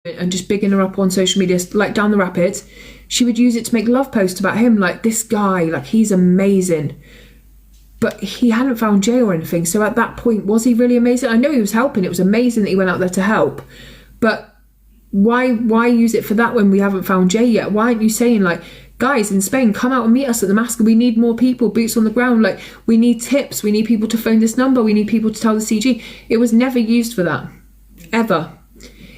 and just bigging her up on social media, like down the rapids, she would use it to make love posts about him, like, this guy, like, he's amazing. But he hadn't found Jay or anything, so at that point, was he really amazing? I know he was helping, it was amazing that he went out there to help, but why use it for that when we haven't found Jay yet? Why aren't you saying, like, guys in Spain, come out and meet us at the massacre, we need more people, boots on the ground, like, we need tips, we need people to phone this number, we need people to tell the CG. It was never used for that, ever.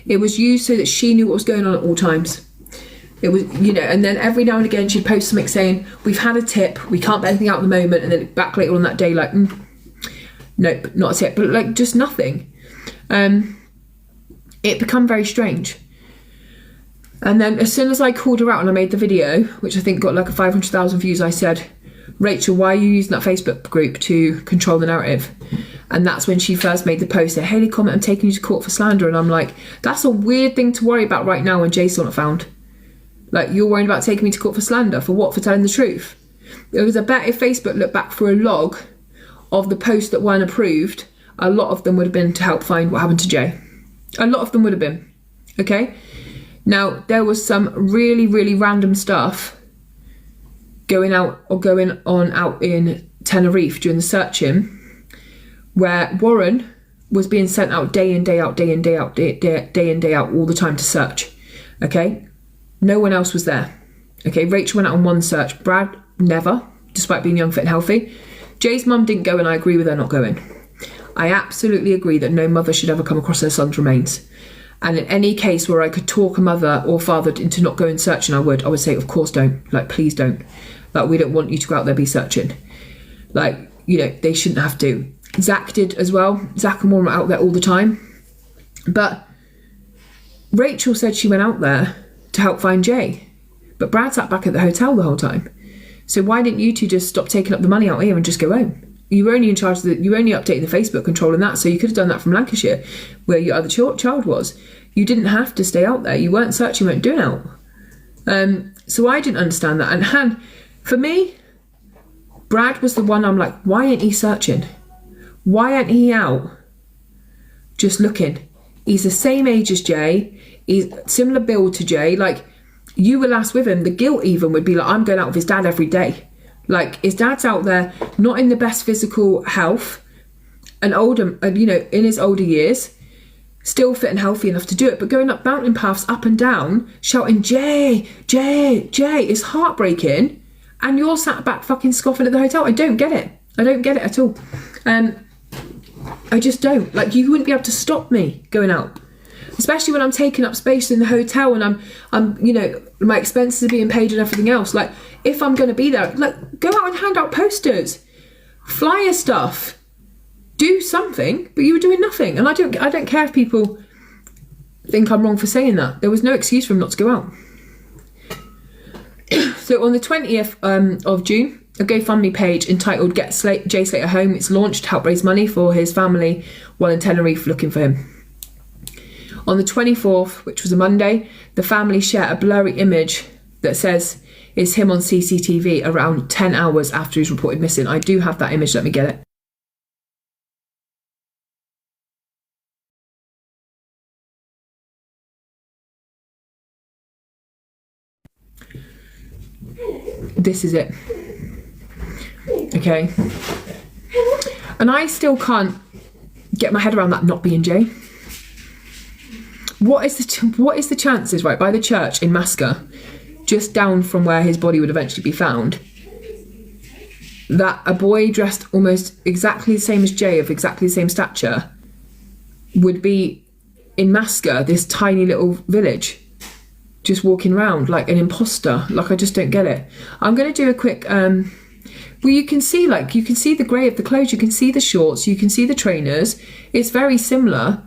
It was used so that she knew what was going on at all times. It was, you know, and then every now and again she'd post something saying, we've had a tip, we can't bet anything out at the moment, and then back later on that day, like, nope, not a tip, but like, just nothing. It became very strange. And then as soon as I called her out and I made the video, which I think got like 500,000 views, I said, Rachel, why are you using that Facebook group to control the narrative? And that's when she first made the post, say, Hayley, Comet, I'm taking you to court for slander. And I'm like, that's a weird thing to worry about right now when Jay's not found. Like, you're worried about taking me to court for slander. For what? For telling the truth? It was a bet if Facebook looked back for a log of the posts that weren't approved, a lot of them would have been to help find what happened to Jay. A lot of them would have been. Okay? Now, there was some really, really random stuff going on out in Tenerife during the searching, where Warren was being sent out day in, day out, day in, day out, day in, day out, all the time to search. Okay? No one else was there. Okay, Rachel went out on one search. Brad, never, despite being young, fit and healthy. Jay's mum didn't go, and I agree with her not going. I absolutely agree that no mother should ever come across their son's remains. And in any case where I could talk a mother or father into not going searching, I would say, of course don't. Like, please don't. Like, we don't want you to go out there be searching. Like, you know, they shouldn't have to. Zach did as well. Zach and Warren were out there all the time. But Rachel said she went out there to help find Jay. But Brad sat back at the hotel the whole time. So why didn't you two just stop taking up the money out here and just go home? You were only in charge of you were only updating the Facebook, controlling that, so you could have done that from Lancashire, where your other child was. You didn't have to stay out there. You weren't searching, you weren't doing out. So I didn't understand that. And Han, for me, Brad was the one I'm like, why ain't he searching? Why ain't he out just looking? He's the same age as Jay. He's similar build to Jay. Like, you were last with him. The guilt even would be like, I'm going out with his dad every day. Like, his dad's out there, not in the best physical health, and older, you know, in his older years, still fit and healthy enough to do it, but going up mountain paths, up and down, shouting, Jay, Jay, Jay, is heartbreaking, and you're sat back fucking scoffing at the hotel. I don't get it. I don't get it at all. I just don't. Like, you wouldn't be able to stop me going out. Especially when I'm taking up space in the hotel and I'm, you know, my expenses are being paid and everything else. Like, if I'm going to be there, like, go out and hand out posters, flyer stuff, do something. But you were doing nothing, and I don't care if people think I'm wrong for saying that. There was no excuse for him not to go out. So on the 20th of June, a GoFundMe page entitled "Get Jay Slater Home" it's launched to help raise money for his family while in Tenerife looking for him. On the 24th, which was a Monday, the family share a blurry image that says it's him on CCTV around 10 hours after he's reported missing. I do have that image, let me get it. This is it. Okay. And I still can't get my head around that not being Jay. What is the chances, right, by the church in Masca, just down from where his body would eventually be found, that a boy dressed almost exactly the same as Jay, of exactly the same stature, would be in Masca, this tiny little village, just walking around like an imposter? Like, I just don't get it. I'm going to do a quick, well, you can see the grey of the clothes, you can see the shorts, you can see the trainers. It's very similar.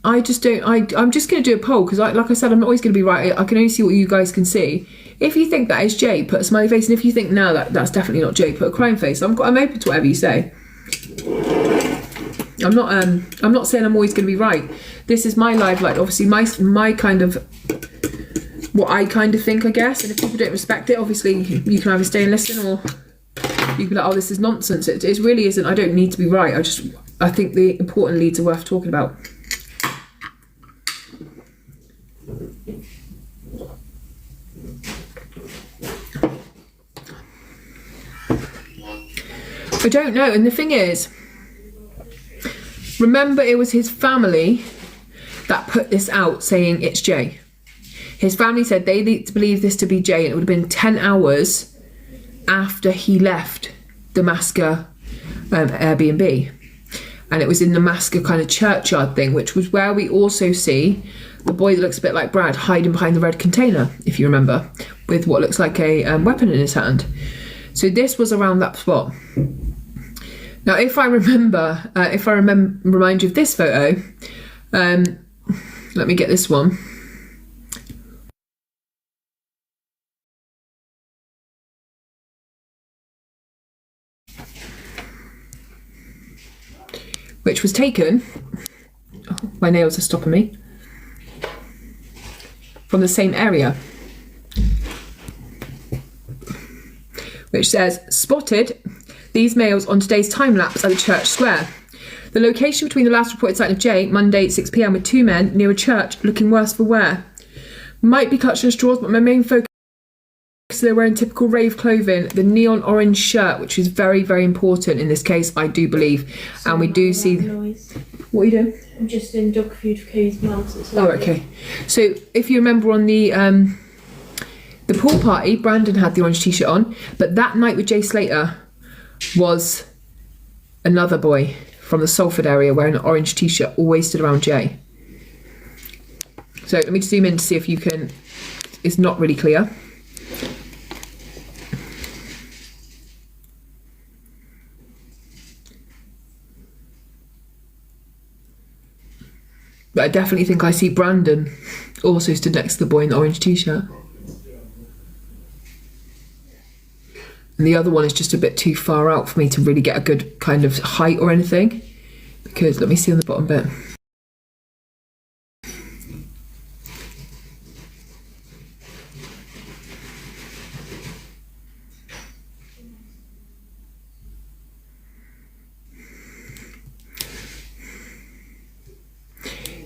I'm just going to do a poll, because like I said, I'm not always going to be right. I can only see what you guys can see. If you think that is Jay, put a smiley face, and if you think no, that's definitely not Jay, put a crying face. I'm open to whatever you say. I'm not saying I'm always going to be right. This is my live, like, obviously my kind of what I kind of think, I guess. And if people don't respect it, obviously you can either stay and listen, or you can be like, oh, this is nonsense. It really isn't. I don't need to be right. I think the important leads are worth talking about. I don't know. And the thing is, remember, it was his family that put this out saying it's Jay. His family said they believe this to be Jay, and it would have been 10 hours after he left Damascus Airbnb. And it was in the Damascus kind of churchyard thing, which was where we also see the boy that looks a bit like Brad hiding behind the red container, if you remember, with what looks like a weapon in his hand. So this was around that spot. Now, if I remind you of this photo, let me get this one. Which was taken, oh, my nails are stopping me, from the same area. Which says, spotted these males on today's time lapse at the church square. The location between the last reported sighting of Jay, Monday 6 p.m, with two men near a church looking worse for wear. Might be clutching at straws, but my main focus is they're wearing typical rave clothing, the neon orange shirt, which is very, very important in this case, I do believe. And we do see... Noise. What are you doing? I'm just in dog food for Cody's mum. Oh, okay. So if you remember on the pool party, Brandon had the orange t-shirt on, but that night with Jay Slater was another boy from the Salford area wearing an orange t-shirt, always stood around Jay. So let me zoom in to see if you can... It's not really clear. But I definitely think I see Brandon also stood next to the boy in the orange t-shirt. And the other one is just a bit too far out for me to really get a good kind of height or anything. Because, let me see on the bottom bit.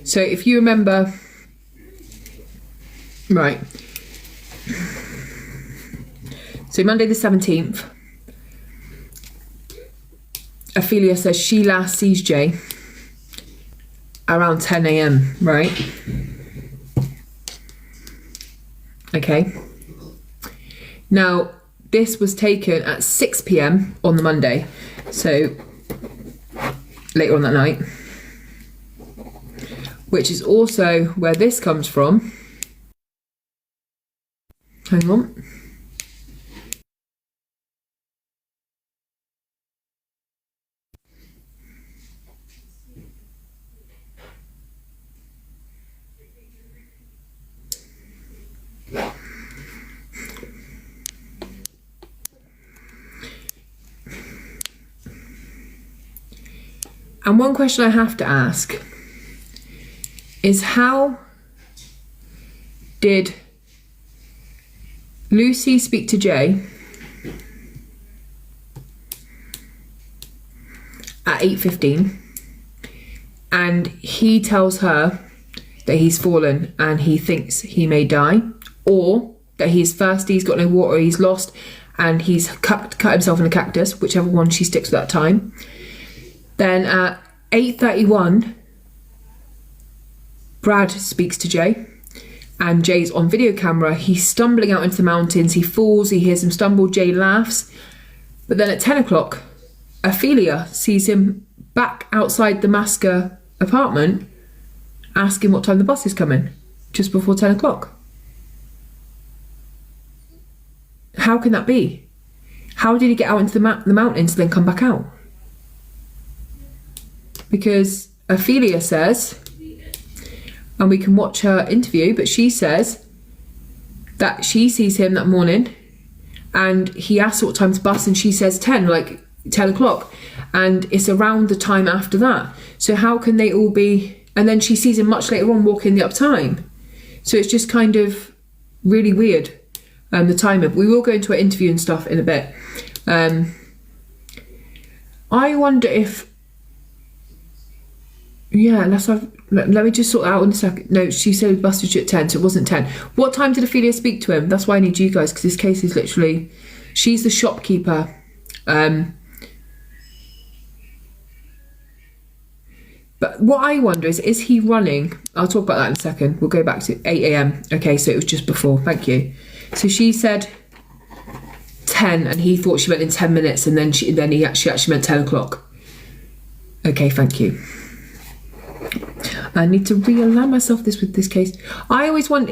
So if you remember, right, so Monday the 17th, Ophelia says she last sees Jay around 10 a.m, right? Okay. Now, this was taken at 6 p.m. on the Monday, so later on that night. Which is also where this comes from. Hang on. And one question I have to ask is, how did Lucy speak to Jay at 8:15 and he tells her that he's fallen and he thinks he may die, or that he's thirsty, he's got no water, he's lost, and he's cut himself in a cactus, whichever one she sticks with that time. Then at 8:31, Brad speaks to Jay, and Jay's on video camera. He's stumbling out into the mountains. He falls, he hears him stumble, Jay laughs. But then at 10 o'clock, Ophelia sees him back outside the Damascus apartment, asking what time the bus is coming, just before 10 o'clock. How can that be? How did he get out into the mountains and then come back out? Because Ophelia says, and we can watch her interview, but she says that she sees him that morning and he asks what time's bus and she says 10, like 10 o'clock. And it's around the time after that. So how can they all be... And then she sees him much later on walking the up time. So it's just kind of really weird, the timing. We will go into an interview and stuff in a bit. I wonder if Yeah, unless let me just sort that out in a second. No, she said we busted you at 10, so it wasn't 10. What time did Ophelia speak to him? That's why I need you guys, because this case is literally... She's the shopkeeper. But what I wonder is he running? I'll talk about that in a second. We'll go back to 8 a.m. Okay, so it was just before. Thank you. So she said 10, and he thought she meant in 10 minutes, and then she actually meant 10 o'clock. Okay, thank you. I need to realign myself with this case. I always wonder,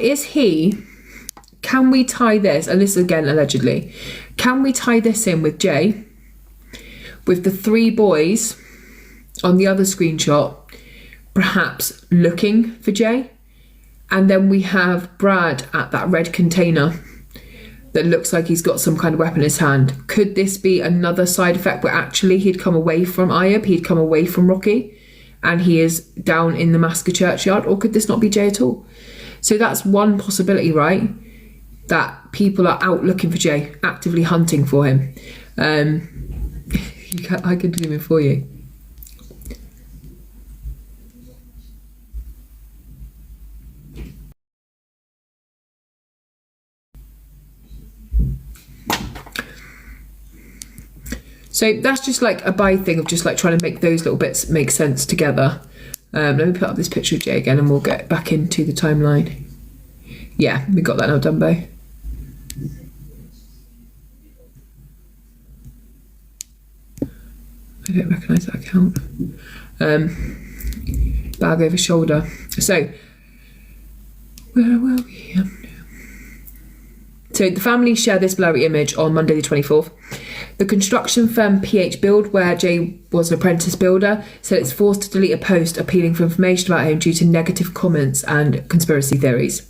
can we tie this, and this is again allegedly, can we tie this in with Jay, with the 3 boys on the other screenshot, perhaps looking for Jay, and then we have Brad at that red container that looks like he's got some kind of weapon in his hand. Could this be another side effect where actually he'd come away from Ayub, he'd come away from Rocky, and he is down in the massacre churchyard? Or could this not be Jay at all? So that's one possibility, right? That people are out looking for Jay, actively hunting for him. I can zoom in for you. So that's just like a by thing of just like trying to make those little bits make sense together. Let me put up this picture of Jay again and we'll get back into the timeline. Yeah, we got that now, Dumbo. I don't recognise that account. Bag over shoulder. So, where were we? So the family share this blurry image on Monday the 24th. The construction firm PH Build, where Jay was an apprentice builder, said it's forced to delete a post appealing for information about him due to negative comments and conspiracy theories.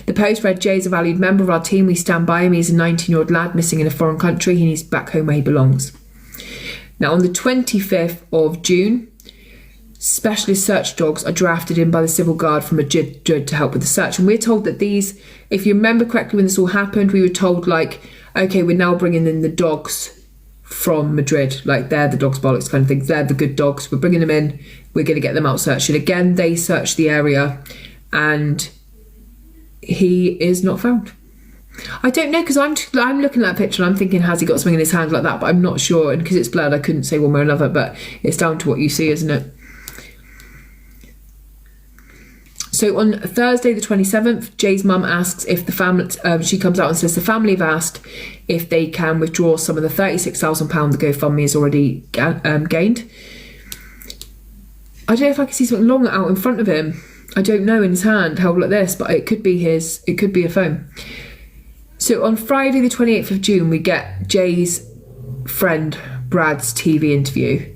The post read, "Jay's a valued member of our team. We stand by him. He's a 19-year-old lad missing in a foreign country. He needs back home where he belongs." Now, on the 25th of June, specialist search dogs are drafted in by the Civil Guard from Madrid to help with the search. And we're told that these, if you remember correctly when this all happened, we were told, like, okay, we're now bringing in the dogs from Madrid. Like, they're the dogs bollocks kind of thing. They're the good dogs. We're bringing them in. We're going to get them out searching. Again, they search the area and he is not found. I don't know, because I'm looking at that picture and I'm thinking, has he got something in his hand like that? But I'm not sure. And because it's blurred, I couldn't say one way or another. But it's down to what you see, isn't it? So on Thursday the 27th, Jay's mum asks if the family, she comes out and says the family have asked if they can withdraw some of the £36,000 the GoFundMe has already gained. I don't know if I can see something long out in front of him. I don't know, in his hand, held like this, but it could be a phone. So on Friday the 28th of June, we get Jay's friend Brad's TV interview.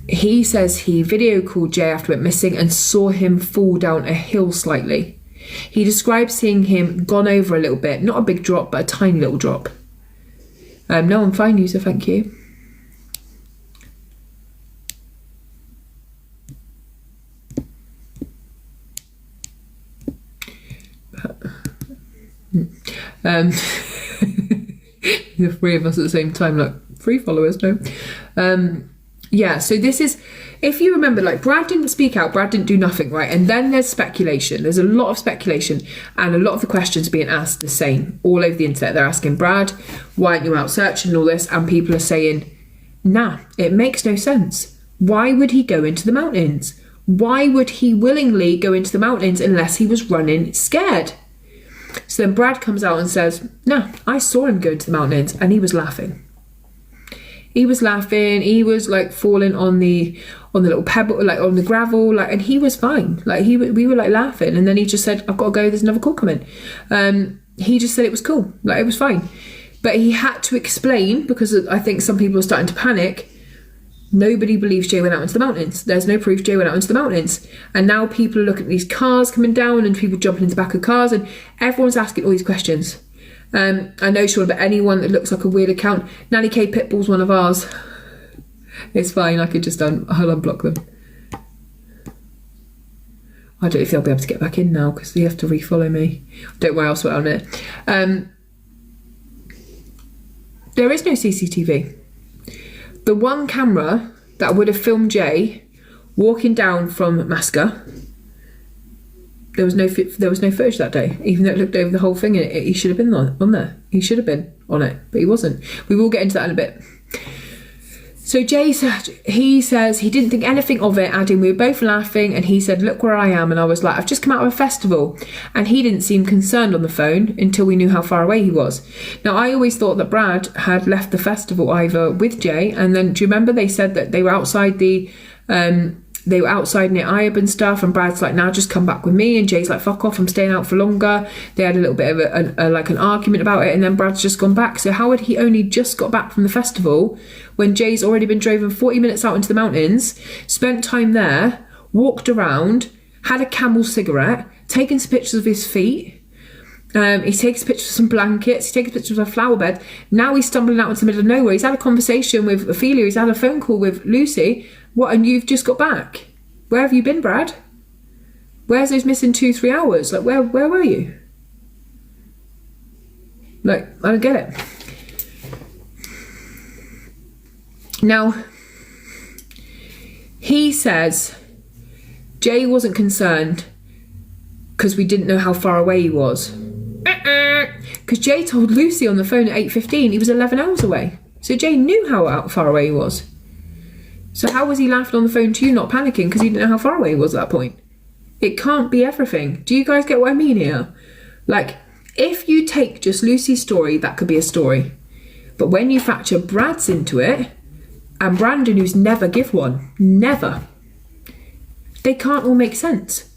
He says he video called Jay after it went missing and saw him fall down a hill slightly. He described seeing him gone over a little bit, not a big drop, but a tiny little drop. No, I'm fine, user, thank you. The 3 of us at the same time, like 3 followers, no. Yeah, so this is, if you remember, like, Brad didn't speak out, Brad didn't do nothing, right? And then there's speculation. There's a lot of speculation, and a lot of the questions being asked the same all over the internet. They're asking Brad, why aren't you out searching and all this? And people are saying, nah, it makes no sense. Why would he go into the mountains? Why would he willingly go into the mountains unless he was running scared? So then Brad comes out and says, nah, I saw him go into the mountains and he was laughing. He was laughing, he was like falling on the little pebble, like on the gravel, like, and he was fine. Like we were like laughing, and then he just said, I've got to go, there's another call coming. He just said it was cool, like it was fine. But he had to explain, because I think some people are starting to panic. Nobody believes Jay went out into the mountains. There's no proof Jay went out into the mountains. And now people are looking at these cars coming down and people jumping into the back of cars, and everyone's asking all these questions. I know, Sean, but anyone that looks like a weird account, Nanny K Pitbull's one of ours. It's fine, I could just I'll unblock them. I don't know if they'll be able to get back in now because they have to refollow me. Don't worry, I'll sort on it. There is no CCTV. The one camera that would have filmed Jay walking down from Masca. There was no footage that day, even though it looked over the whole thing, and he should have been on there. He should have been on it, but he wasn't. We will get into that in a bit. So Jay said, he says he didn't think anything of it, adding, we were both laughing, and he said, look where I am. And I was like, I've just come out of a festival. And he didn't seem concerned on the phone until we knew how far away he was. Now, I always thought that Brad had left the festival either with Jay, and then, do you remember they said that they were outside near Iob and stuff, and Brad's like, now just come back with me, and Jay's like, fuck off, I'm staying out for longer. They had a little bit of an argument about it, and then Brad's just gone back. So how had he only just got back from the festival when Jay's already been driven 40 minutes out into the mountains, spent time there, walked around, had a Camel cigarette, taken some pictures of his feet, he takes pictures of some blankets, he takes pictures of a flower bed. Now he's stumbling out into the middle of nowhere. He's had a conversation with Ophelia, he's had a phone call with Lucy. What, and you've just got back? Where have you been, Brad? Where's those missing 2-3 hours? Like, where were you? Like, I don't get it. Now, he says Jay wasn't concerned because we didn't know how far away he was. Because Jay told Lucy on the phone at 8:15 he was 11 hours away. So Jay knew how far away he was. So how was he laughing on the phone to you, not panicking because he didn't know how far away he was at that point? It can't be everything. Do you guys get what I mean here? Like, if you take just Lucy's story, that could be a story. But when you factor Brad's into it, and Brandon, who's never give one, never, they can't all make sense.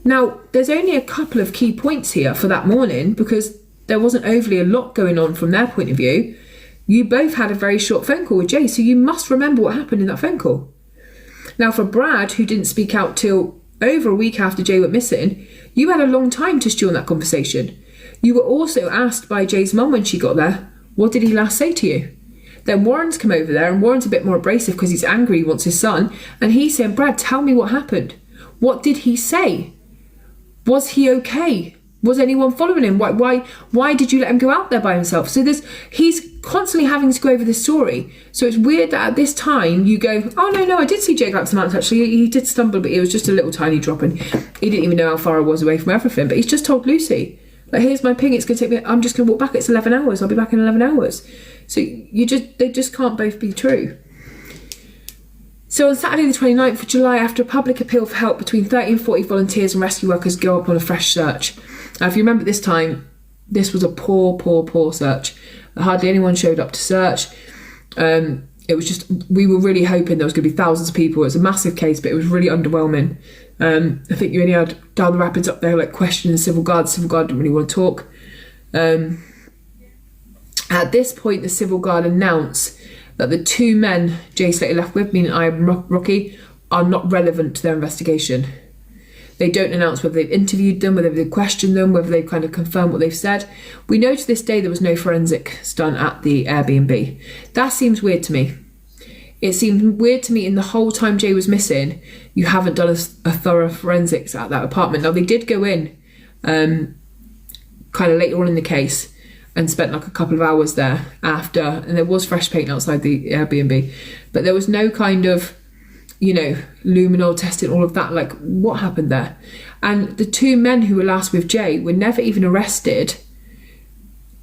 Now, there's only a couple of key points here for that morning because there wasn't overly a lot going on from their point of view. You both had a very short phone call with Jay, so you must remember what happened in that phone call. Now, for Brad, who didn't speak out till over a week after Jay went missing, you had a long time to stew on that conversation. You were also asked by Jay's mum when she got there, what did he last say to you? Then Warren's come over there, and Warren's a bit more abrasive because he's angry, he wants his son, and he's saying, Brad, tell me what happened. What did he say? Was he okay? Was anyone following him? Why did you let him go out there by himself? So he's constantly having to go over this story. So it's weird that at this time you go, oh no, I did see Jay go up to the mountains actually. He did stumble, but it was just a little tiny drop, and he didn't even know how far I was away from everything. But he's just told Lucy, like, here's my ping, it's going to take me, I'm just going to walk back, it's 11 hours, I'll be back in 11 hours. So they just can't both be true. So on Saturday the 29th of July, after a public appeal for help, between 30 and 40 volunteers and rescue workers go up on a fresh search. Now, if you remember this time, this was a poor search. Hardly anyone showed up to search. It was just, we were really hoping there was going to be thousands of people. It was a massive case, but it was really underwhelming. I think you only had down the rapids up there, like, questioning Civil Guard. Civil Guard didn't really want to talk. At this point, the Civil Guard announced that the two men Jay Slater left with, meaning I and Rocky, are not relevant to their investigation. They don't announce whether they've interviewed them, whether they've questioned them, whether they've kind of confirmed what they've said. We know to this day there was no forensics done at the Airbnb. That seems weird to me. It seemed weird to me in the whole time Jay was missing, you haven't done a thorough forensics at that apartment. Now, they did go in kind of later on in the case and spent like a couple of hours there after, and there was fresh paint outside the Airbnb, but there was no kind of, luminol testing, all of that. Like, what happened there? And the two men who were last with Jay were never even arrested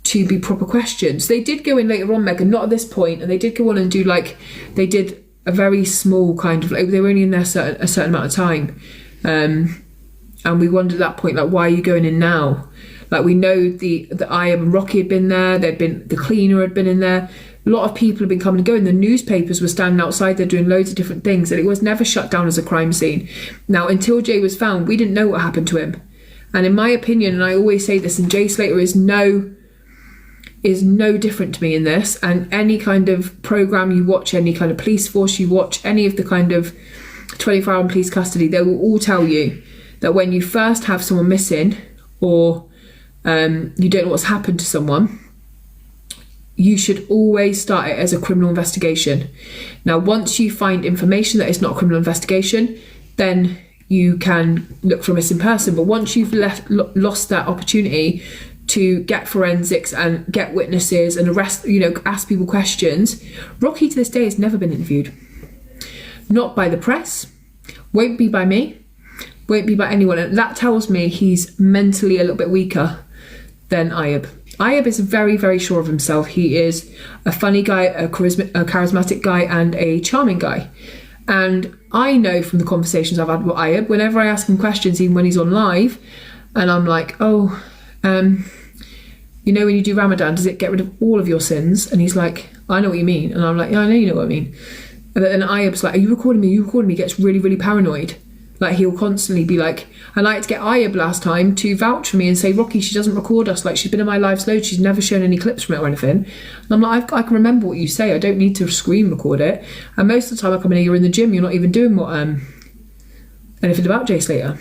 to be proper questioned. So they did go in later on, Megan, not at this point, and they did go on and do, like, they did a very small kind of, like, they were only in there a certain amount of time, and we wondered at that point, like, why are you going in now? Like, we know the Iob and Rocky had been there, the cleaner had been in there, a lot of people had been coming and going, the newspapers were standing outside there doing loads of different things, and it was never shut down as a crime scene. Now, until Jay was found, we didn't know what happened to him. And in my opinion, and I always say this, and Jay Slater is no different to me in this, and any kind of programme you watch, any kind of police force you watch, any of the kind of 24-hour police custody, they will all tell you that when you first have someone missing, or you don't know what's happened to someone, you should always start it as a criminal investigation. Now, once you find information that it's not a criminal investigation, then you can look for a missing person. But once you've lost that opportunity to get forensics and get witnesses and arrest, ask people questions, Rocky to this day has never been interviewed. Not by the press, Won't be by me, won't be by anyone. And that tells me he's mentally a little bit weaker than Ayub. Ayub is very, very sure of himself. He is a funny guy, a charismatic guy, and a charming guy. And I know from the conversations I've had with Ayub, whenever I ask him questions, even when he's on live, and I'm like, oh, you know, when you do Ramadan, does it get rid of all of your sins? And he's like, I know what you mean. And I'm like, yeah, I know you know what I mean. And then Ayub's like, are you recording me? Are you recording me? Gets really, really paranoid. Like, he'll constantly be like, I like to get Ayub last time to vouch for me and say, Rocky, she doesn't record us. Like, she's been in my lives loads. She's never shown any clips from it or anything. And I'm like, I can remember what you say. I don't need to screen record it. And most of the time I come in here, you're in the gym. You're not even doing what anything about Jay Slater.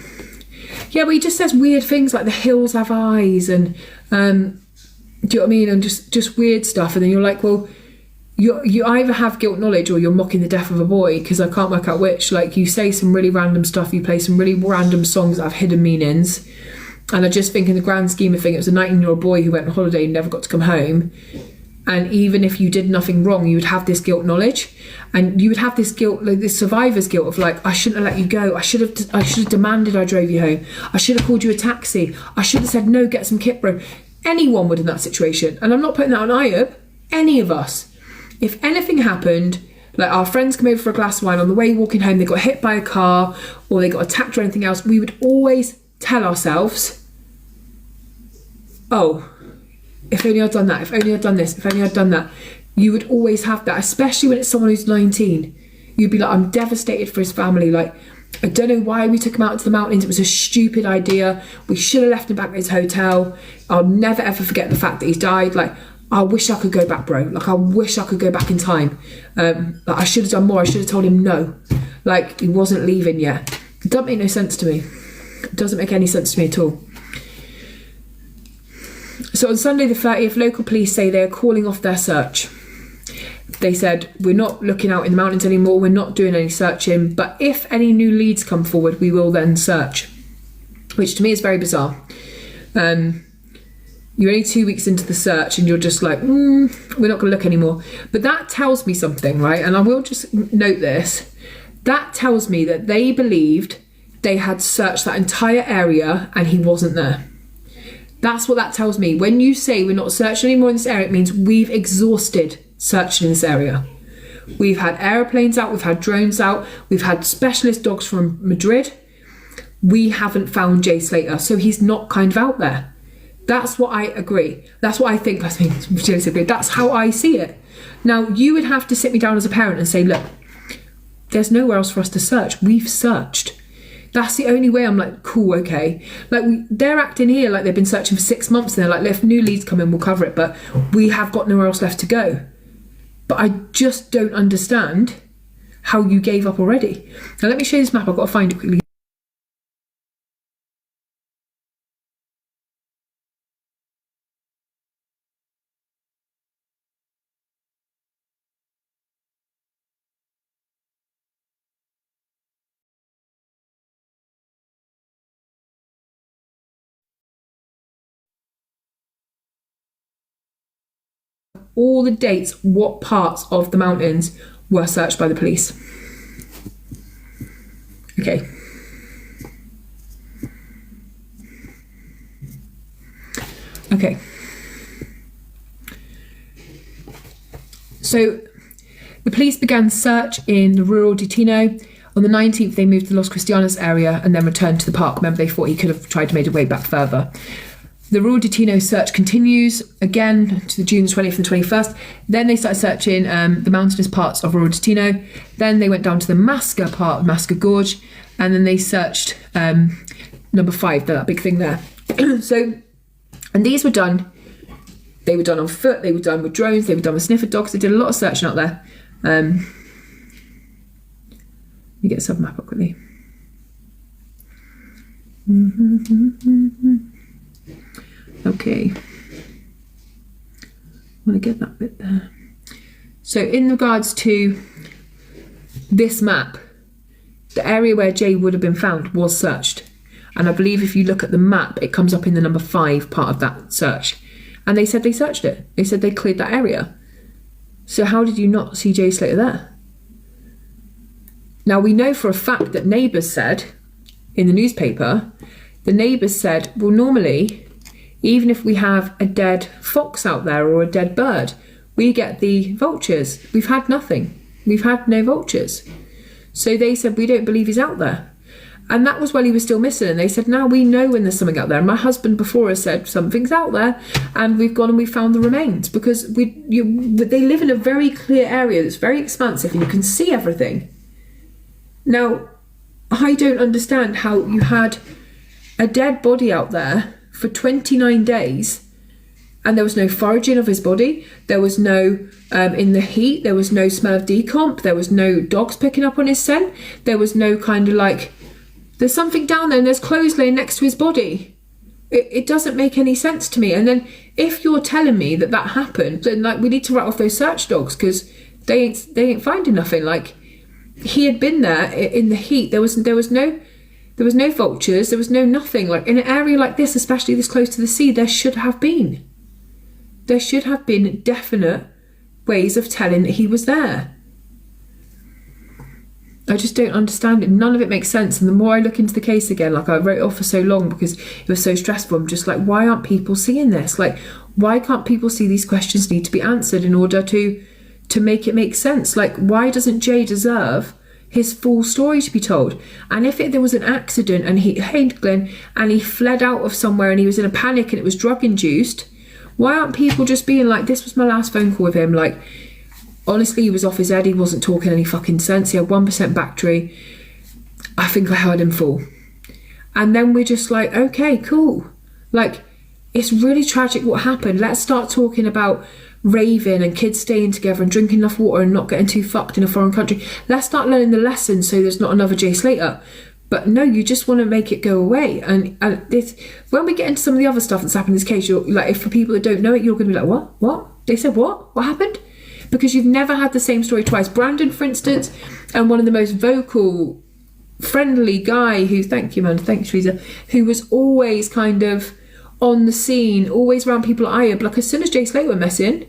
Yeah, but he just says weird things like the hills have eyes and do you know what I mean? And just weird stuff. And then you're like, well, you either have guilt knowledge or you're mocking the death of a boy, because I can't work out which. Like, you say some really random stuff, you play some really random songs that have hidden meanings, and I just think in the grand scheme of things, it was a 19-year-old boy who went on holiday and never got to come home. And even if you did nothing wrong, you would have this guilt knowledge, and you would have this guilt, like this survivor's guilt of like, I shouldn't have let you go. I should have demanded I drove you home. I should have called you a taxi. I should have said no, get some kit, bro. Anyone would in that situation, and I'm not putting that on Ayub. Any of us. If anything happened, like our friends come over for a glass of wine, on the way walking home they got hit by a car or they got attacked or anything else, we would always tell ourselves, oh, if only I'd done that, if only I'd done this, if only I'd done that. You would always have that, especially when it's someone who's 19. You'd be like, I'm devastated for his family. Like, I don't know why we took him out to the mountains. It was a stupid idea. We should have left him back at his hotel. I'll never ever forget the fact that he's died. Like, I wish I could go back, bro. Like, I wish I could go back in time. Like, I should have done more. I should have told him no. Like, he wasn't leaving yet. It doesn't make no sense to me. It doesn't make any sense to me at all. So on Sunday the 30th, local police say they're calling off their search. They said, we're not looking out in the mountains anymore. We're not doing any searching. But if any new leads come forward, we will then search. Which to me is very bizarre. You're only 2 weeks into the search and you're just like, we're not going to look anymore. But that tells me something, right? And I will just note this. That tells me that they believed they had searched that entire area and he wasn't there. That's what that tells me. When you say we're not searching anymore in this area, it means we've exhausted searching in this area. We've had aeroplanes out, we've had drones out, we've had specialist dogs from Madrid. We haven't found Jay Slater, so he's not kind of out there. That's what I agree. That's what I think. That's how I see it. Now, you would have to sit me down as a parent and say, look, there's nowhere else for us to search. We've searched. That's the only way I'm like, cool, okay. Like, they're acting here like they've been searching for 6 months and they're like, if new leads come in, we'll cover it. But we have got nowhere else left to go. But I just don't understand how you gave up already. Now, let me show you this map. I've got to find it quickly. All the dates, what parts of the mountains were searched by the police. Okay. Okay. So the police began search in the rural Destino. On the 19th, they moved to the Los Cristianos area and then returned to the park. Remember, they thought he could have tried to make his way back further. The rural Destino search continues again to the June 20th and 21st. Then they started searching the mountainous parts of rural Destino. Then they went down to the Masca part of Masca Gorge, and then they searched number 5, that big thing there. So, and these were done. They were done on foot. They were done with drones. They were done with sniffer dogs. They did a lot of searching out there. Let me get a sub map up quickly. Okay, I want to get that bit there. So in regards to this map, the area where Jay would have been found was searched. And I believe if you look at the map, it comes up in the number 5 part of that search. And they said they searched it. They said they cleared that area. So how did you not see Jay Slater there? Now, we know for a fact that neighbours said in the newspaper, the neighbours said, well, normally, even if we have a dead fox out there or a dead bird, we get the vultures. We've had nothing. We've had no vultures. So they said, we don't believe he's out there. And that was while he was still missing. And they said, now we know when there's something out there. And my husband before us said, something's out there. And we've gone and we found the remains. Because they live in a very clear area that's very expansive and you can see everything. Now, I don't understand how you had a dead body out there for 29 days and there was no foraging of his body. There was no, in the heat, there was no smell of decomp. There was no dogs picking up on his scent. There was no kind of like, there's something down there and there's clothes laying next to his body. It doesn't make any sense to me. And then if you're telling me that that happened, then like we need to write off those search dogs because they ain't finding nothing. Like he had been there in the heat. There was no vultures. There was no nothing. Like in an area like this, especially this close to the sea, there should have been definite ways of telling that he was there. I just don't understand it. None of it makes sense. And the more I look into the case again, like I wrote it off for so long because it was so stressful. I'm just like, why aren't people seeing this? Like, why can't people see these questions need to be answered in order to make it make sense? Like, why doesn't Jay deserve his full story to be told? And if there was an accident and he fled out of somewhere and he was in a panic and it was drug induced, why aren't people just being like, this was my last phone call with him? Like, honestly, he was off his head. He wasn't talking any fucking sense. He had 1% battery. I think I heard him fall. And then we're just like, okay, cool. Like, it's really tragic what happened. Let's start talking about raving and kids staying together and drinking enough water and not getting too fucked in a foreign country. Let's start learning the lessons so there's not another Jay Slater. But no, you just want to make it go away. And this, when we get into some of the other stuff that's happened in this case, you're like, if for people that don't know it, you're going to be like, what? They said what? What happened? Because you've never had the same story twice. Brandon, for instance, and one of the most vocal, friendly guy who, thank you, man, thanks, Teresa, who was always kind of on the scene, always around people at IAB. Like, as soon as Jay Slater went missing,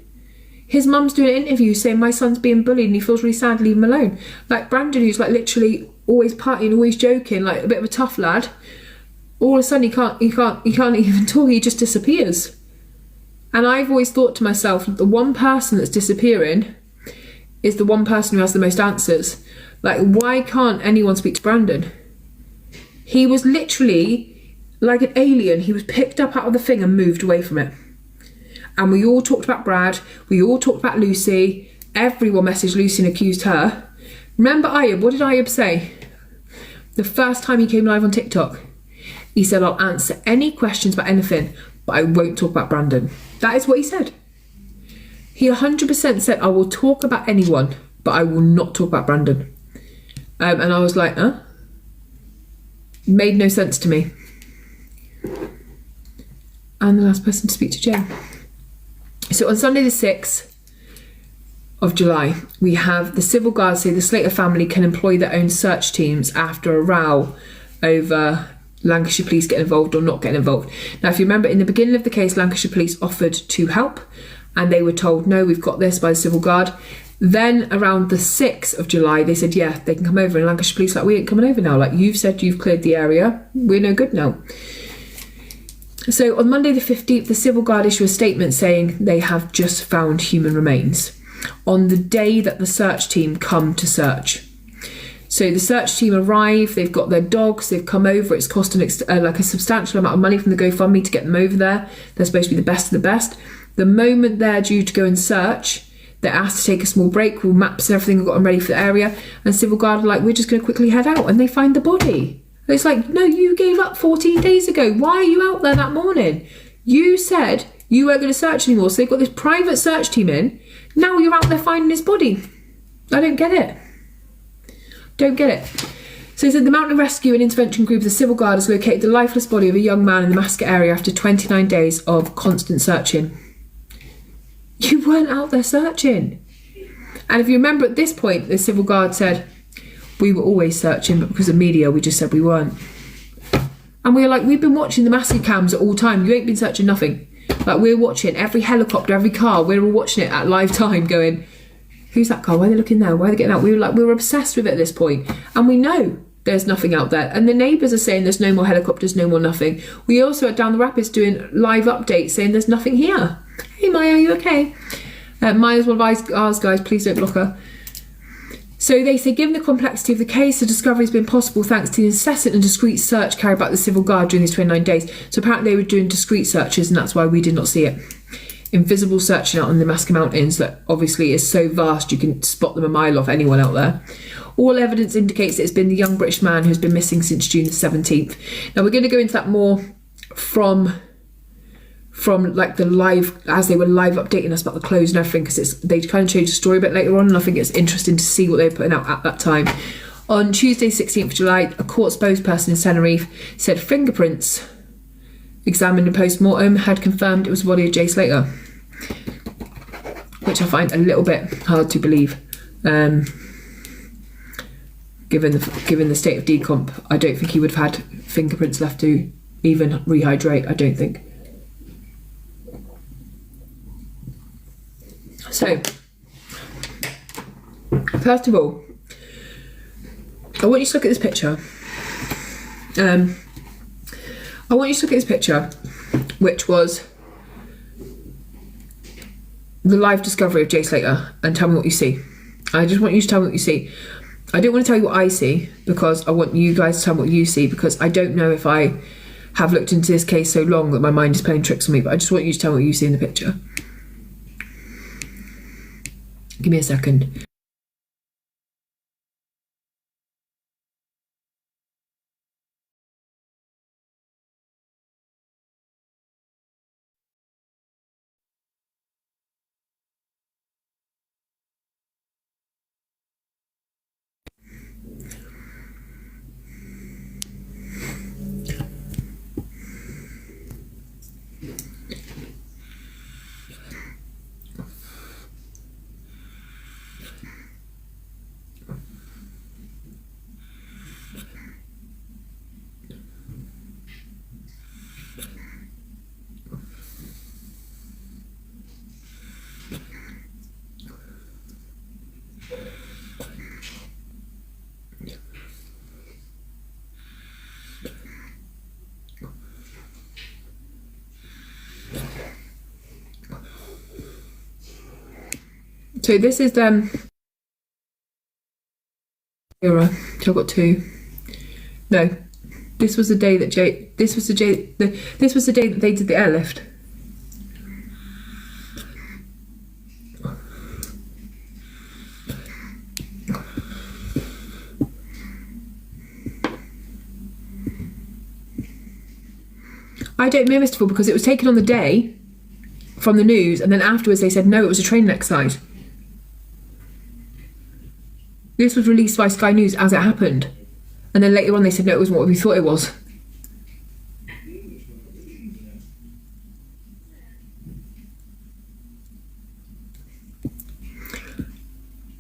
his mum's doing an interview saying, my son's being bullied and he feels really sad, leave him alone. Like, Brandon, who's like literally always partying, always joking, like a bit of a tough lad, all of a sudden he can't even talk, he just disappears. And I've always thought to myself, the one person that's disappearing is the one person who has the most answers. Like, why can't anyone speak to Brandon? He was literally like an alien. He was picked up out of the thing and moved away from it. And we all talked about Brad. We all talked about Lucy. Everyone messaged Lucy and accused her. Remember Ayub? What did Ayub say? The first time he came live on TikTok, he said, I'll answer any questions about anything, but I won't talk about Brandon. That is what he said. He 100% said, I will talk about anyone, but I will not talk about Brandon. And I was like, huh? Made no sense to me. And the last person to speak to Jay. So on Sunday the 6th of July, we have the civil guard say the Slater family can employ their own search teams after a row over Lancashire police getting involved or not getting involved. Now, if you remember, in the beginning of the case, Lancashire police offered to help and they were told, no, we've got this, by the civil guard. Then around the 6th of July, they said, yeah, they can come over. And Lancashire police like, we ain't coming over now. Like, you've said you've cleared the area. We're no good now. So on Monday the 15th, the civil guard issued a statement saying they have just found human remains on the day that the search team come to search. So the search team arrive, they've got their dogs, they've come over, it's cost like a substantial amount of money from the GoFundMe to get them over there. They're supposed to be the best of the best. The moment they're due to go and search, they're asked to take a small break, with maps and everything, we've got them ready for the area, and civil guard are like, we're just going to quickly head out, and they find the body. And it's like, no, you gave up 14 days ago. Why are you out there that morning? You said you weren't going to search anymore, so they've got this private search team in. Now you're out there finding his body. I don't get it. Don't get it. So he said the Mountain Rescue and Intervention Group of the Civil Guard has located the lifeless body of a young man in the Mascot area after 29 days of constant searching. You weren't out there searching. And if you remember at this point, the Civil Guard said, we were always searching, but because of media, we just said we weren't. And we were like, we've been watching the massive cams at all time. You ain't been searching nothing. Like, we're watching every helicopter, every car. We're all watching it at live time going, who's that car? Why are they looking there? Why are they getting out? We were obsessed with it at this point, and we know there's nothing out there. And the neighbours are saying there's no more helicopters, no more nothing. We also at Down the Rapids doing live updates saying there's nothing here. Hey Maya, are you okay? Maya's one of ours, guys, please don't block her. So they say, given the complexity of the case, the discovery has been possible thanks to the incessant and discreet search carried by the Civil Guard during these 29 days. So apparently they were doing discreet searches, and that's why we did not see it. Invisible searching out on the Alaska Mountains that obviously is so vast you can spot them a mile off anyone out there. All evidence indicates that it's been the young British man who's been missing since June the 17th. Now we're going to go into that more from like the live, as they were live updating us about the clothes and everything, because they kind of changed the story a bit later on, and I think it's interesting to see what they were putting out at that time. On Tuesday 16th of July, a court spokesperson in Tenerife said fingerprints examined in post-mortem had confirmed it was the body of Jay Slater, which I find a little bit hard to believe. Given the state of decomp, I don't think he would have had fingerprints left to even rehydrate, I don't think. So, first of all, I want you to look at this picture. Which was the live discovery of Jay Slater, and tell me what you see. I just want you to tell me what you see. I don't want to tell you what I see, because I want you guys to tell me what you see, because I don't know if I have looked into this case so long that my mind is playing tricks on me, but I just want you to tell me what you see in the picture. Give me a second. So this is era. So I've got two. No, this was the day that this was the day that they did the airlift. I don't know, Mr. Full, because it was taken on the day from the news, and then afterwards they said no, it was a training exercise. This was released by Sky News as it happened, and then later on they said no, it wasn't what we thought it was.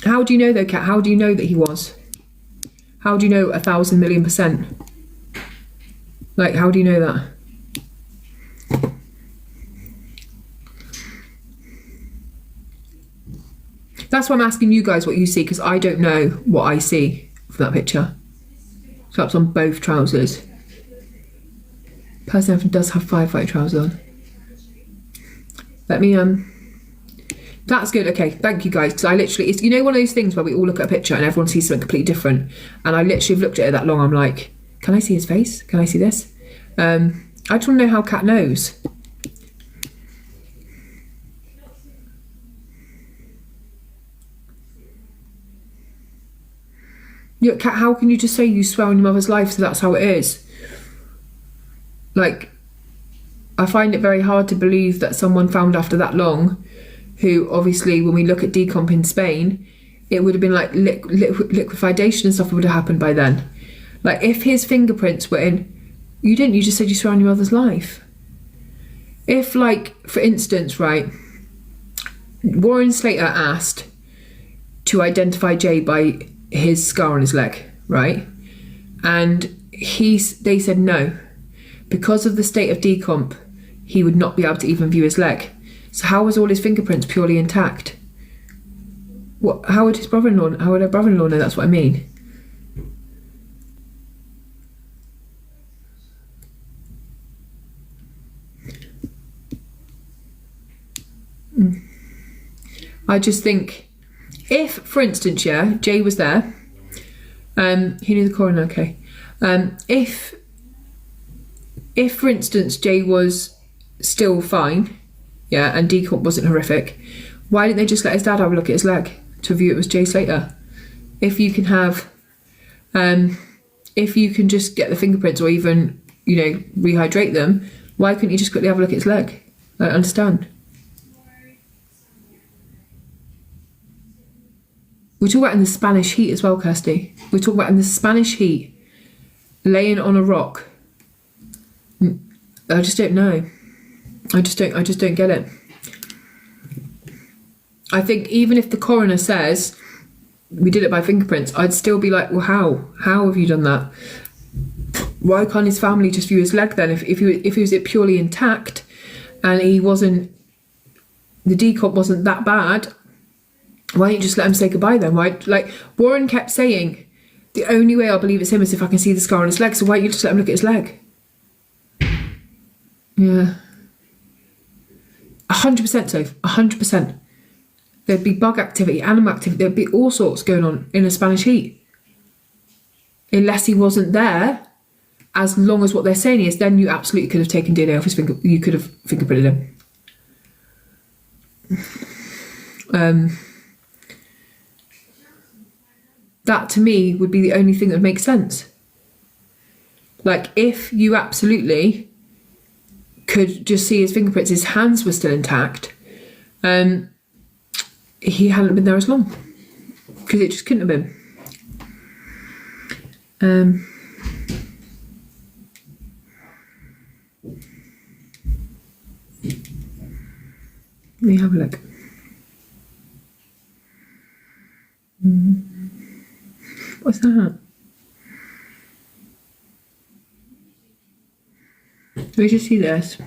How do you know though, Kat? How do you know that he was? How do you know 1,000,000,000%? Like, how do you know that? That's why I'm asking you guys what you see, because I don't know what I see from that picture. Straps on both trousers. Person does have firefighter trousers on. Let me that's good. Okay, thank you guys, because I literally, it's, you know, one of those things where we all look at a picture and everyone sees something completely different, and I literally have looked at it that long. I'm like, can I see his face? Can I see this? I just want to know how Kat knows. Yeah, Kat, how can you just say you swear on your mother's life, so that's how it is? Like, I find it very hard to believe that someone found after that long, who obviously, when we look at decomp in Spain, it would have been like liquefaction and stuff would have happened by then. Like, if his fingerprints were in, you just said you swear on your mother's life. If, like, for instance, right, Warren Slater asked to identify Jay by his scar on his leg, right? And they said no. Because of the state of decomp, he would not be able to even view his leg. So how was all his fingerprints purely intact? What? How would her brother-in-law know? That's what I mean. I just think, if, for instance, yeah, Jay was there, he knew the coroner, okay. If, for instance, Jay was still fine, yeah, and decomp wasn't horrific, why didn't they just let his dad have a look at his leg to view it was Jay Slater? If you can have, if you can just get the fingerprints or even, you know, rehydrate them, why couldn't you just quickly have a look at his leg? I don't understand. We talk about in the Spanish heat as well, Kirsty. We talk about in the Spanish heat, laying on a rock. I just don't know. I just don't get it. I think even if the coroner says we did it by fingerprints, I'd still be like, well, how? How have you done that? Why can't his family just view his leg then? If he was purely intact and he wasn't, the decomp wasn't that bad, why don't you just let him say goodbye then? Why, like Warren kept saying, the only way I'll believe it's him is if I can see the scar on his leg. So why don't you just let him look at his leg? Yeah. 100% so. 100%. There'd be bug activity, animal activity. There'd be all sorts going on in a Spanish heat. Unless he wasn't there, as long as what they're saying is, then you absolutely could have taken DNA off his finger. You could have fingerprinted him. That to me would be the only thing that would make sense. Like if you absolutely could just see his fingerprints, his hands were still intact, he hadn't been there as long, because it just couldn't have been. Let me have a look. What's that? Let me just see this.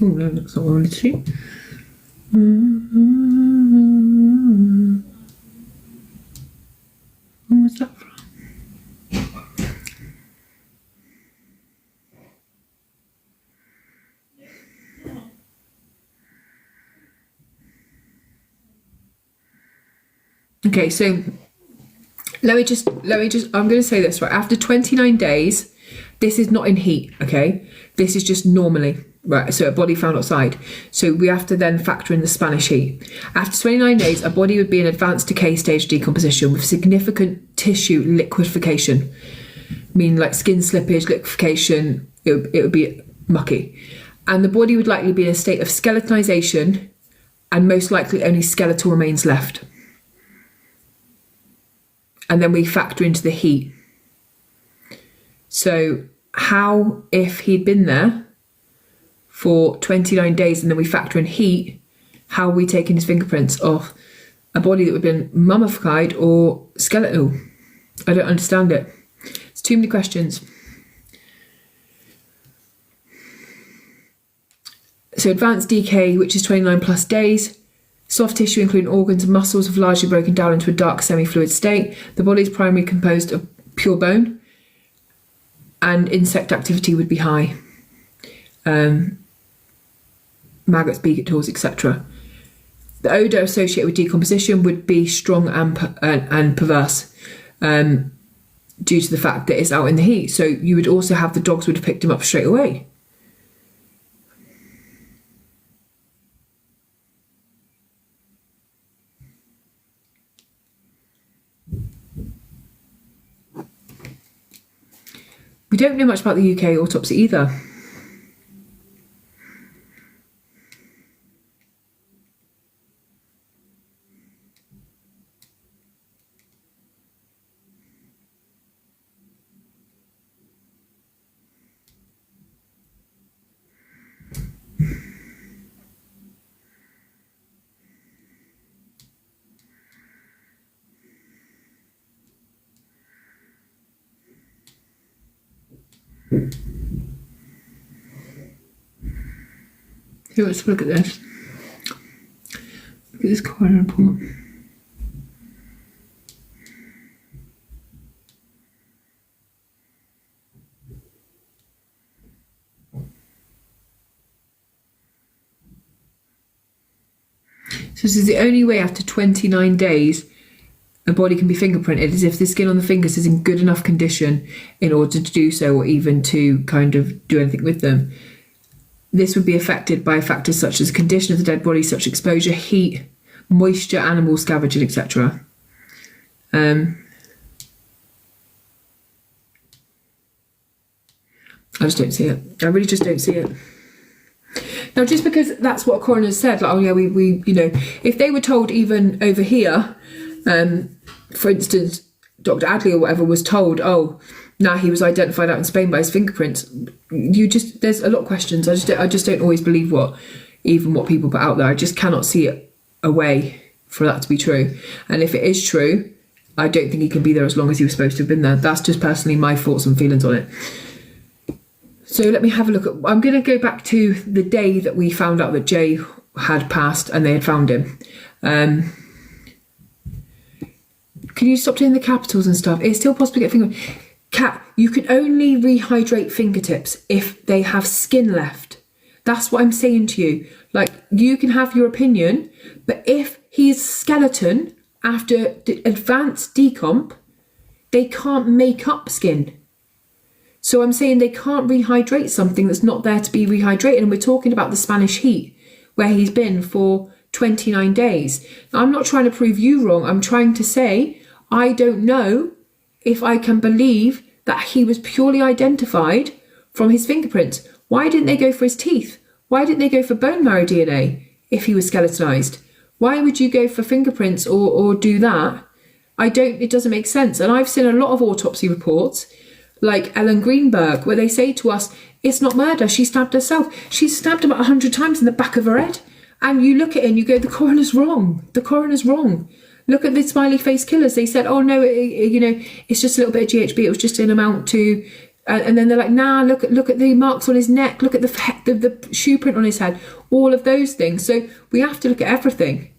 Oh no, that's not what I wanted to see. What's that from? Okay, so let me just, I'm going to say this, right? After 29 days, this is not in heat, okay? This is just normally, right? So a body found outside. So we have to then factor in the Spanish heat. After 29 days, a body would be in advanced decay stage decomposition with significant tissue liquefaction, meaning like skin slippage, liquefaction, it would be mucky. And the body would likely be in a state of skeletonization and most likely only skeletal remains left. And then we factor into the heat. So how, if he'd been there for 29 days and then we factor in heat, how are we taking his fingerprints off a body that would have been mummified or skeletal? I don't understand it. It's too many questions. So advanced decay, which is 29 plus days. Soft tissue, including organs and muscles, have largely broken down into a dark semi-fluid state. The body is primarily composed of pure bone, and insect activity would be high. Maggots, beetles, etc. The odour associated with decomposition would be strong and perverse due to the fact that it's out in the heat. So you would also have the dogs would have picked him up straight away. We don't know much about the UK autopsy either. Who wants to look at this? at this coroner report. So this is the only way after 29 days a body can be fingerprinted is if the skin on the fingers is in good enough condition in order to do so, or even to kind of do anything with them. This would be affected by factors such as condition of the dead body, such exposure, heat, moisture, animal scavenging, etc. I just don't see it. I really just don't see it. Now, just because that's what a coroner said, like, oh yeah, we you know, if they were told even over here, for instance, Dr. Adley or whatever was told, oh, now he was identified out in Spain by his fingerprints, there's a lot of questions. I just don't always believe what people put out there. I just cannot see a way for that to be true. And if it is true, I don't think he can be there as long as he was supposed to have been there. That's just personally my thoughts and feelings on it. So let me have a look at, I'm going to go back to the day that we found out that Jay had passed and they had found him. Can you stop doing the capitals and stuff? It's still possible to get finger. Cat, you can only rehydrate fingertips if they have skin left. That's what I'm saying to you. Like, you can have your opinion, but if he's skeleton after advanced decomp, they can't make up skin. So I'm saying they can't rehydrate something that's not there to be rehydrated. And we're talking about the Spanish heat, where he's been for 29 days. Now, I'm not trying to prove you wrong. I'm trying to say, I don't know if I can believe that he was purely identified from his fingerprints. Why didn't they go for his teeth? Why didn't they go for bone marrow DNA if he was skeletonized? Why would you go for fingerprints or do that? It doesn't make sense. And I've seen a lot of autopsy reports, like Ellen Greenberg, where they say to us, it's not murder, she stabbed herself. She's stabbed about 100 times in the back of her head. And you look at it and you go, the coroner's wrong. The coroner's wrong. Look at the smiley face killers. They said, oh no, it's just a little bit of GHB. It was just an amount to, and then they're like, nah, look at the marks on his neck. Look at the shoe print on his head. All of those things. So we have to look at everything.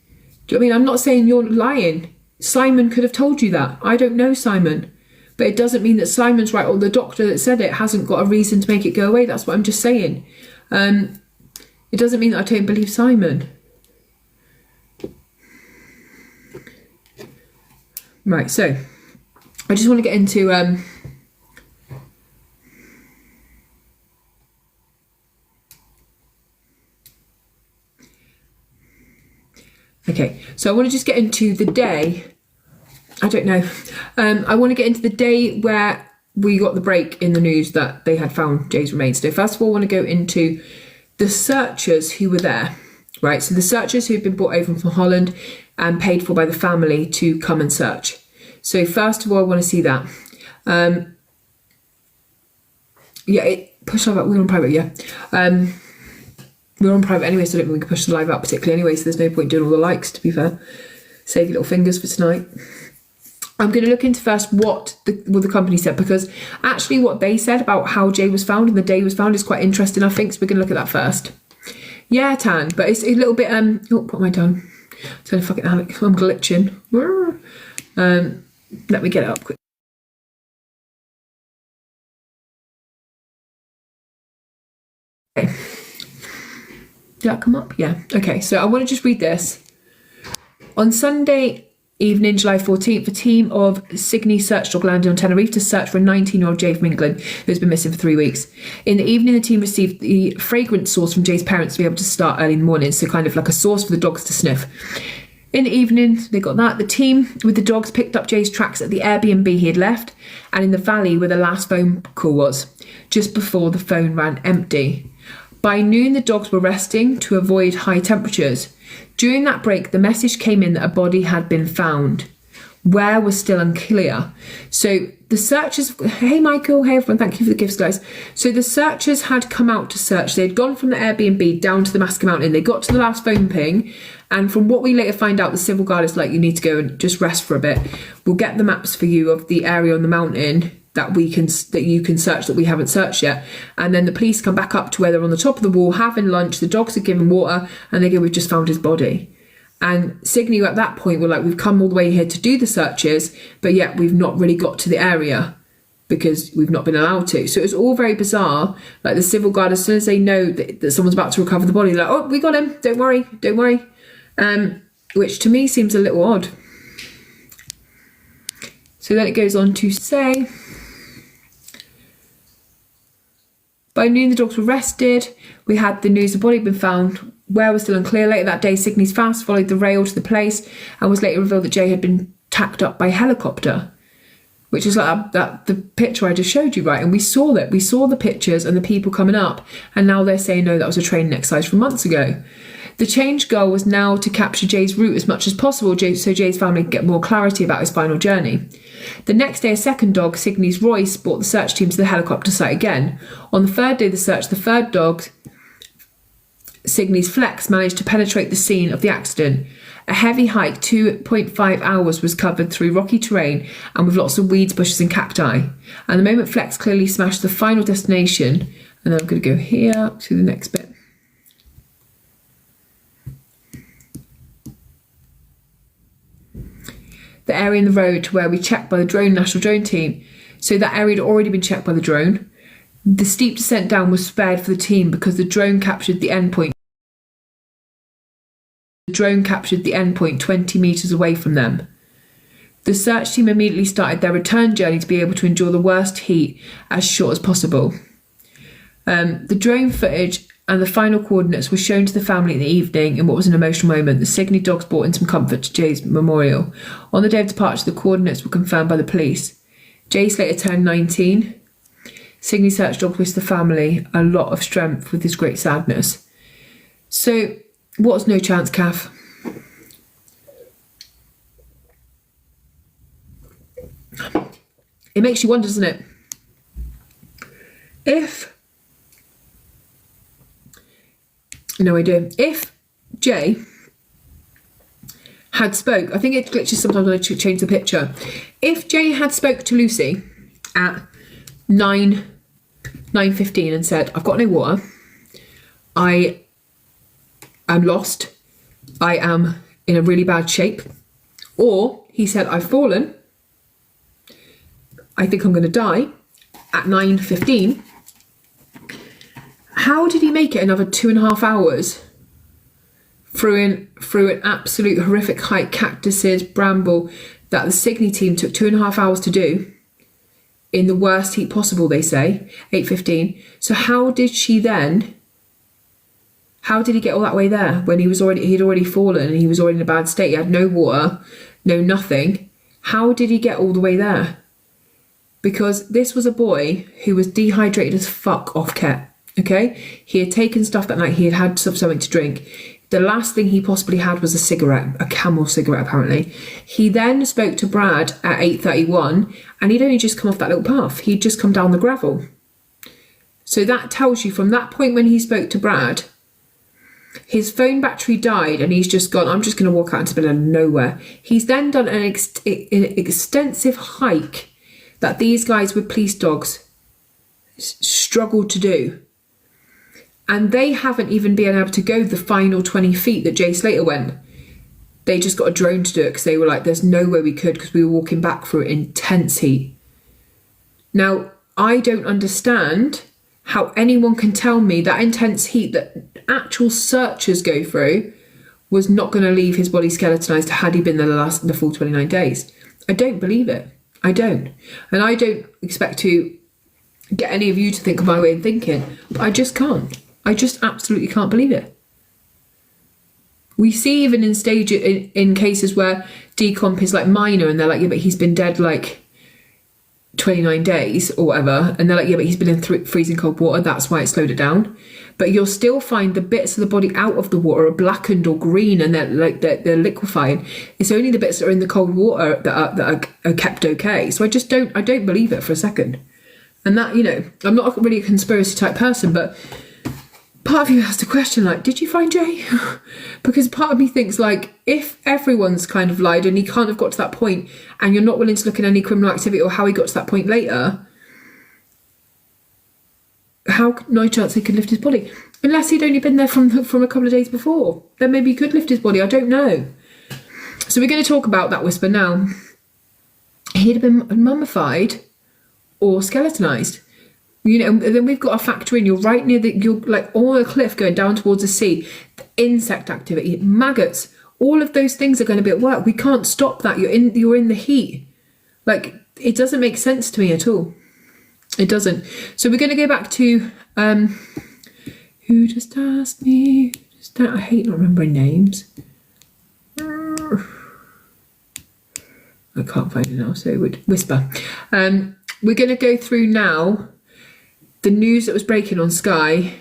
Do you know what I mean? I'm not saying you're lying. Simon could have told you that. I don't know Simon. But it doesn't mean that Simon's right, or the doctor that said it hasn't got a reason to make it go away. That's what I'm just saying. It doesn't mean that I don't believe Simon. Right, so I just want to get into okay, so I want to just get into the day. I don't know. I want to get into the day where we got the break in the news that they had found Jay's remains. So first of all, I want to go into the searchers who were there, right? So the searchers who've been brought over from Holland and paid for by the family to come and search. So first of all, I want to see that. Push live out. We're on private, yeah. We're on private anyway, so I don't think we can push the live out particularly anyway, so there's no point doing all the likes, to be fair. Save your little fingers for tonight. I'm going to look into first what the company said, because actually what they said about how Jay was found and the day he was found is quite interesting, I think, so we're going to look at that first. Yeah, Tan, but it's a little bit, oh, what am I done? So fucking Alex, I'm glitching. Let me get it up quick. Okay. Did that come up? Yeah. Okay, so I want to just read this. On Sunday evening, July 14th, a team of Sydney search dog landed on Tenerife to search for a 19-year-old Jay from England who has been missing for 3 weeks. In the evening, the team received the fragrance source from Jay's parents to be able to start early in the morning, so kind of like a source for the dogs to sniff. In the evening, they got that. The team with the dogs picked up Jay's tracks at the Airbnb he had left and in the valley where the last phone call was, just before the phone ran empty. By noon, the dogs were resting to avoid high temperatures. During that break, the message came in that a body had been found. Where was still unclear. So the searchers, hey Michael, hey everyone, thank you for the gifts, guys. So the searchers had come out to search. They'd gone from the Airbnb down to the Masker Mountain. They got to the last phone ping, and from what we later find out, the civil guard is like, you need to go and just rest for a bit. We'll get the maps for you of the area on the mountain that you can search that we haven't searched yet. And then the police come back up to where they're on the top of the wall having lunch. The dogs are given water, and they go, we've just found his body. And Signey at that point were like, we've come all the way here to do the searches, but yet we've not really got to the area because we've not been allowed to. So it was all very bizarre. Like the civil guard, as soon as they know that someone's about to recover the body, they're like, oh, we got him, don't worry. Which to me seems a little odd. So then it goes on to say, by noon the dogs were rested. We had the news the body had been found. Where was still unclear. Later that day, Signey's fast followed the rail to the place and was later revealed that Jay had been tacked up by helicopter, which is like the picture I just showed you, right? And we saw that. We saw the pictures and the people coming up, and now they're saying, no, that was a training exercise from months ago. The change goal was now to capture Jay's route as much as possible so Jay's family could get more clarity about his final journey. The next day, a second dog, Signey's Royce, brought the search team to the helicopter site again. On the third day of the search, the third dog, Signey's Flex, managed to penetrate the scene of the accident. A heavy hike, 2.5 hours, was covered through rocky terrain and with lots of weeds, bushes and cacti. And the moment Flex clearly smashed the final destination, and I'm going to go here to the next bit. The area in the road where we checked by the national drone team. So that area had already been checked by the drone. The steep descent down was spared for the team because the drone captured the endpoint. The drone captured the endpoint 20 metres away from them. The search team immediately started their return journey to be able to endure the worst heat as short as possible. The drone footage and the final coordinates were shown to the family in the evening in what was an emotional moment. The Signey dogs brought in some comfort to Jay's memorial. On the day of departure, the coordinates were confirmed by the police. Jay Slater turned 19. Signey search dog wished the family a lot of strength with his great sadness. So, what's no chance, Kath? It makes you wonder, doesn't it? If Jay had spoke, I think it glitches sometimes when I change the picture. If Jay had spoke to Lucy at 9:15 and said, I've got no water, I am lost, I am in a really bad shape, or he said, I've fallen, I think I'm going to die, at 9:15, how did he make it another 2.5 hours through an absolute horrific hike, cactuses, bramble, that the Signey team took 2.5 hours to do in the worst heat possible, they say, 8:15. So how did he get all that way there when he'd already fallen and he was already in a bad state? He had no water, no nothing. How did he get all the way there? Because this was a boy who was dehydrated as fuck off Ket, okay? He had taken stuff that night, he had something to drink. The last thing he possibly had was a cigarette, a Camel cigarette apparently. He then spoke to Brad at 8:31 and he'd only just come off that little path. He'd just come down the gravel. So that tells you from that point when he spoke to Brad, his phone battery died and he's just gone, I'm just going to walk out into the middle of nowhere. He's then done an extensive hike that these guys with police dogs struggled to do. And they haven't even been able to go the final 20 feet that Jay Slater went. They just got a drone to do it because they were like, there's no way we could because we were walking back through intense heat. Now, I don't understand how anyone can tell me that intense heat that actual searchers go through was not going to leave his body skeletonized had he been there the full 29 days. I don't believe it. I don't. And I don't expect to get any of you to think of my way of thinking, but I just can't. I just absolutely can't believe it. We see even in cases where decomp is like minor and they're like, yeah, but he's been dead like 29 days or whatever. And they're like, yeah, but he's been in freezing cold water. That's why it slowed it down. But you'll still find the bits of the body out of the water are blackened or green and they're liquefying. It's only the bits that are in the cold water that are kept okay. So I don't believe it for a second. And that, I'm not really a conspiracy type person, but part of you has to question, like, did you find Jay? Because part of me thinks, like, if everyone's kind of lied and he can't have got to that point and you're not willing to look at any criminal activity or how he got to that point later, no chance he could lift his body. Unless he'd only been there from a couple of days before. Then maybe he could lift his body. I don't know. So we're going to talk about that whisper now. He'd have been mummified or skeletonized. You know, and then we've got to factor in, you're right near you're like on a cliff going down towards the sea. The insect activity, maggots, all of those things are going to be at work. We can't stop that. You're in the heat. Like, it doesn't make sense to me at all. It doesn't. So we're going to go back to who just asked me. I hate not remembering names. I can't find it now, so it would whisper. We're going to go through now the news that was breaking on Sky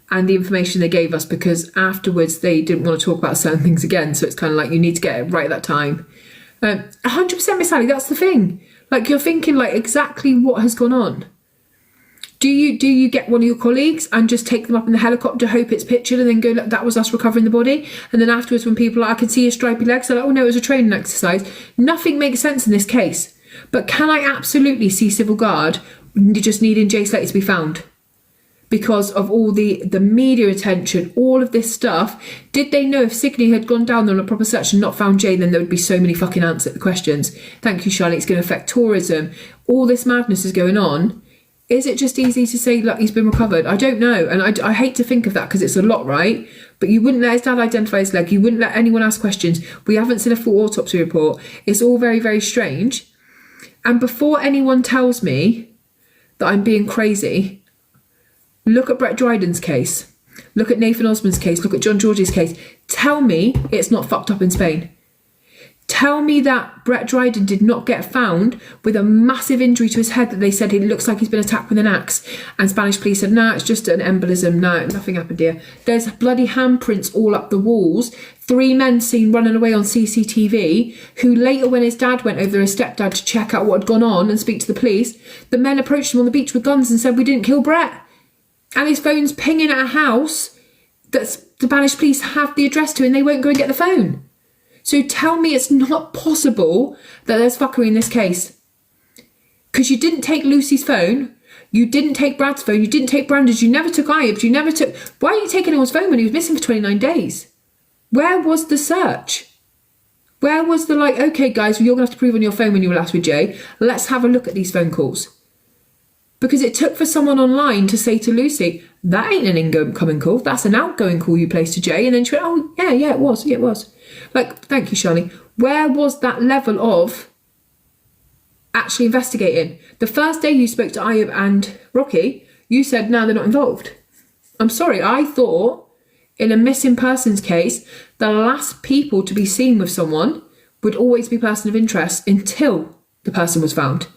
and the information they gave us, because afterwards they didn't want to talk about certain things again. So it's kind of like, you need to get it right at that time. 100% Miss Ali, that's the thing. Like, you're thinking like exactly what has gone on. Do you get one of your colleagues and just take them up in the helicopter, hope it's pictured, and then go, look, that was us recovering the body? And then afterwards, when people are like, I can see your stripy legs, they're like, oh no, it was a training exercise. Nothing makes sense in this case. But can I absolutely see Civil Guard just needing Jay Slater to be found? Because of all the media attention, all of this stuff. Did they know if Signey had gone down there on a proper search and not found Jay, then there would be so many fucking questions. Thank you, Charlie. It's going to affect tourism. All this madness is going on. Is it just easy to say, look, he's been recovered? I don't know. And I hate to think of that because it's a lot, right? But you wouldn't let his dad identify his leg. You wouldn't let anyone ask questions. We haven't seen a full autopsy report. It's all very, very strange. And before anyone tells me that I'm being crazy, look at Brett Dryden's case. Look at Nathan Osmond's case. Look at John George's case. Tell me it's not fucked up in Spain. Tell me that Brett Dryden did not get found with a massive injury to his head that they said it looks like he's been attacked with an axe. And Spanish police said, no, it's just an embolism. No, nothing happened here. There's bloody handprints all up the walls. 3 men seen running away on CCTV, who later, when his dad went over his stepdad to check out what had gone on and speak to the police, the men approached him on the beach with guns and said, we didn't kill Brett. And his phone's pinging at a house that the Spanish police have the address to, and they won't go and get the phone. So tell me it's not possible that there's fuckery in this case. Because you didn't take Lucy's phone, you didn't take Brad's phone, you didn't take Brandon's, you never took Ayub's, you never took... Why didn't you take anyone's phone when he was missing for 29 days? Where was the search? Where was the like, okay guys, well, you're going to have to prove on your phone when you were last with Jay, let's have a look at these phone calls. Because it took for someone online to say to Lucy, that ain't an incoming call, that's an outgoing call you placed to Jay. And then she went, oh yeah, it was. Like, thank you, Shani. Where was that level of actually investigating? The first day you spoke to Ayub and Rocky, you said, no, they're not involved. I'm sorry, I thought in a missing persons case, the last people to be seen with someone would always be person of interest until the person was found.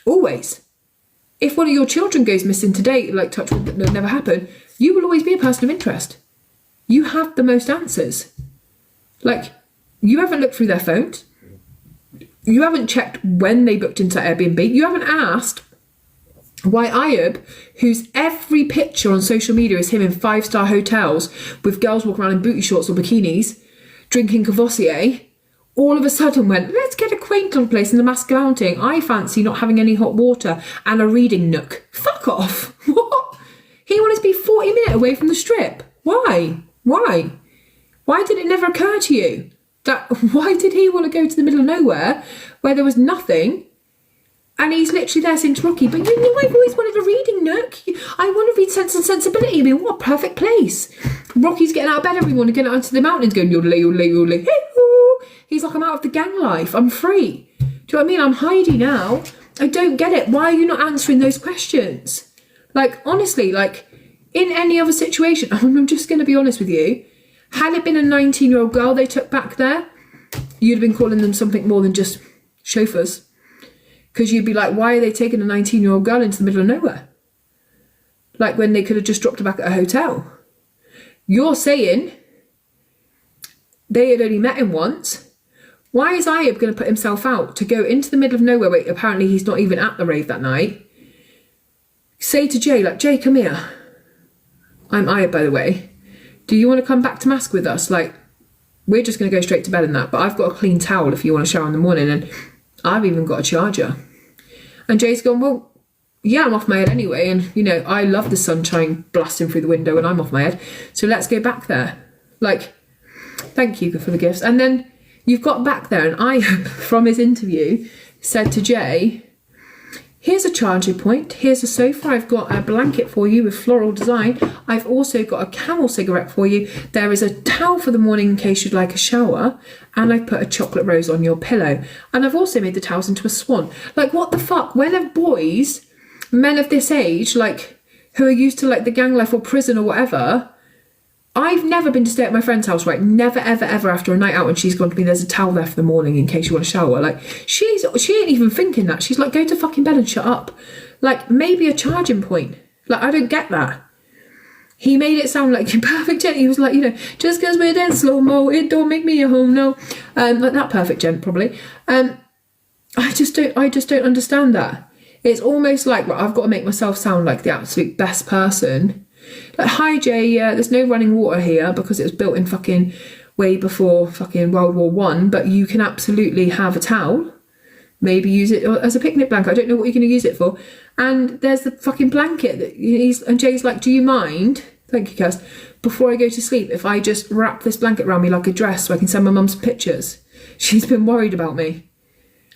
Always. If one of your children goes missing today, like touch wood, that never happened, you will always be a person of interest. You have the most answers. Like, you haven't looked through their phones. You haven't checked when they booked into Airbnb. You haven't asked why Ayub, whose every picture on social media is him in 5-star hotels with girls walking around in booty shorts or bikinis, drinking Cavossier, all of a sudden went, let's get a quaint little place in the Mask Mountain. I fancy not having any hot water and a reading nook. Fuck off. What? He wanted to be 40 minutes away from the strip. Why? Why did it never occur to you? Why did he want to go to the middle of nowhere where there was nothing? And he's literally there saying to Rocky, but you know, I've always wanted a reading nook. I want to read Sense and Sensibility. I mean, what a perfect place. Rocky's getting out of bed every morning, getting out into the mountains, going yodelay, yodelay, yodelay. Hey-hoo. He's like, I'm out of the gang life. I'm free. Do you know what I mean? I'm Heidi now. I don't get it. Why are you not answering those questions? Like, honestly, like, in any other situation, I'm just going to be honest with you, had it been a 19-year-old girl they took back there, you'd have been calling them something more than just chauffeurs. Because you'd be like, why are they taking a 19-year-old girl into the middle of nowhere? Like when they could have just dropped her back at a hotel. You're saying they had only met him once. Why is Ayub going to put himself out to go into the middle of nowhere where apparently he's not even at the rave that night? Say to Jay, like, Jay, come here. I'm Ayub, by the way. Do you want to come back to Mask with us? Like, we're just going to go straight to bed in that. But I've got a clean towel if you want to shower in the morning. And I've even got a charger. And Jay's gone, well, yeah, I'm off my head anyway. And, you know, I love the sunshine blasting through the window when I'm off my head. So let's go back there. Like, thank you for the gifts. And then you've got back there, and I, from his interview, said to Jay, here's a charging point, here's a sofa, I've got a blanket for you with floral design, I've also got a Camel cigarette for you, there is a towel for the morning in case you'd like a shower, and I've put a chocolate rose on your pillow, and I've also made the towels into a swan. Like, what the fuck? When have boys, men of this age, like, who are used to like the gang life or prison or whatever, I've never been to stay at my friend's house, right? Never, ever, ever after a night out and she's gone to me, there's a towel there for the morning in case you want a shower. Like, she ain't even thinking that. She's like, go to fucking bed and shut up. Like, maybe a charging point. Like, I don't get that. He made it sound like perfect gent. He was like, you know, just because we're in slow-mo, it don't make me a home, no. Like that perfect gent, probably. I just don't understand that. It's almost like, well, I've got to make myself sound like the absolute best person. Like, hi Jay, yeah, there's no running water here because it was built in fucking way before fucking World War One, but you can absolutely have a towel. Maybe use it as a picnic blanket. I don't know what you're going to use it for. And there's the fucking blanket that and Jay's like, do you mind, thank you Cass, before I go to sleep, if I just wrap this blanket around me like a dress so I can send my mum some pictures? She's been worried about me.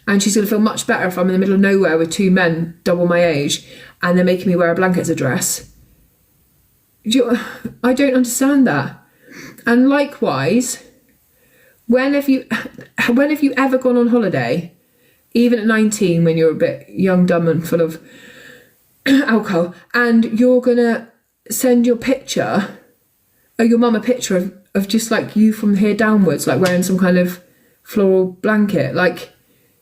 And she's going to feel much better if I'm in the middle of nowhere with two men double my age and they're making me wear a blanket as a dress. I don't understand that. And likewise, when have you ever gone on holiday, even at 19 when you're a bit young, dumb and full of alcohol, and you're gonna send your picture, or your mum a picture of just like you from here downwards, like wearing some kind of floral blanket? Like,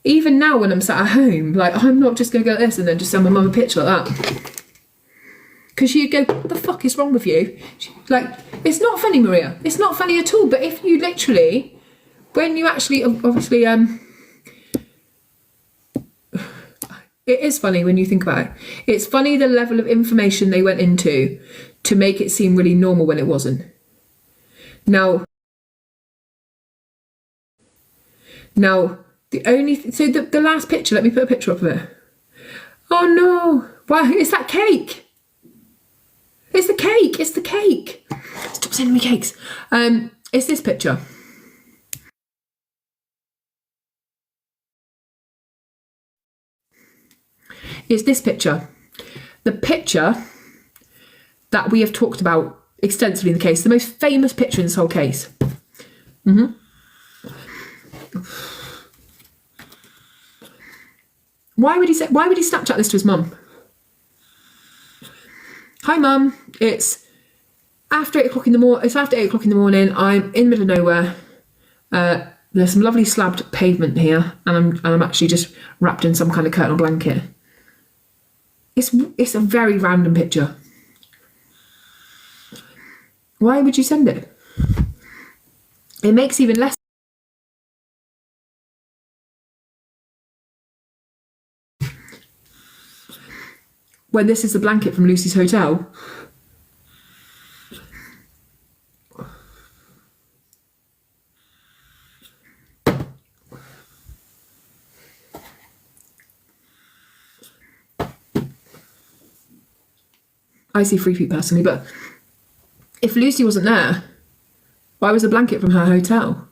even now when I'm sat at home, like, I'm not just gonna go like this and then just send my mum a picture like that. Because she'd go, what the fuck is wrong with you? Like, it's not funny, Maria. It's not funny at all. But if you literally, when you actually, obviously, it is funny when you think about it. It's funny the level of information they went into to make it seem really normal when it wasn't. Now, the only, so the last picture, let me put a picture up of it. Oh no, wow, it's that cake. It's the cake. It's the cake. Stop sending me cakes. It's this picture. It's this picture. The picture that we have talked about extensively in the case. The most famous picture in this whole case. Why would he Snapchat this to his mum? Hi mum, it's after 8 o'clock in the morning. It's after 8 o'clock in the morning. I'm in the middle of nowhere. There's some lovely slabbed pavement here, and I'm actually just wrapped in some kind of curtain or blanket. It's a very random picture. Why would you send it? It makes even less. When this is the blanket from Lucy's hotel. I see 3 feet personally, but if Lucy wasn't there, why was the blanket from her hotel?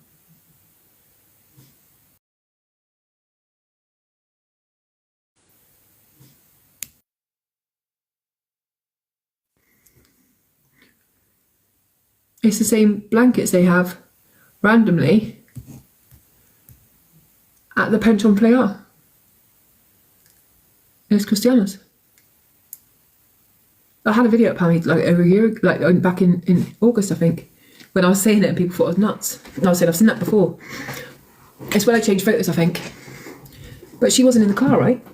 It's the same blankets they have randomly at the Pension Player. It's Christiana's. I had a video up like over a year, like back in August, I think, when I was saying it and people thought I was nuts. And I was saying I've seen that before. It's when I changed photos, I think. But she wasn't in the car, right?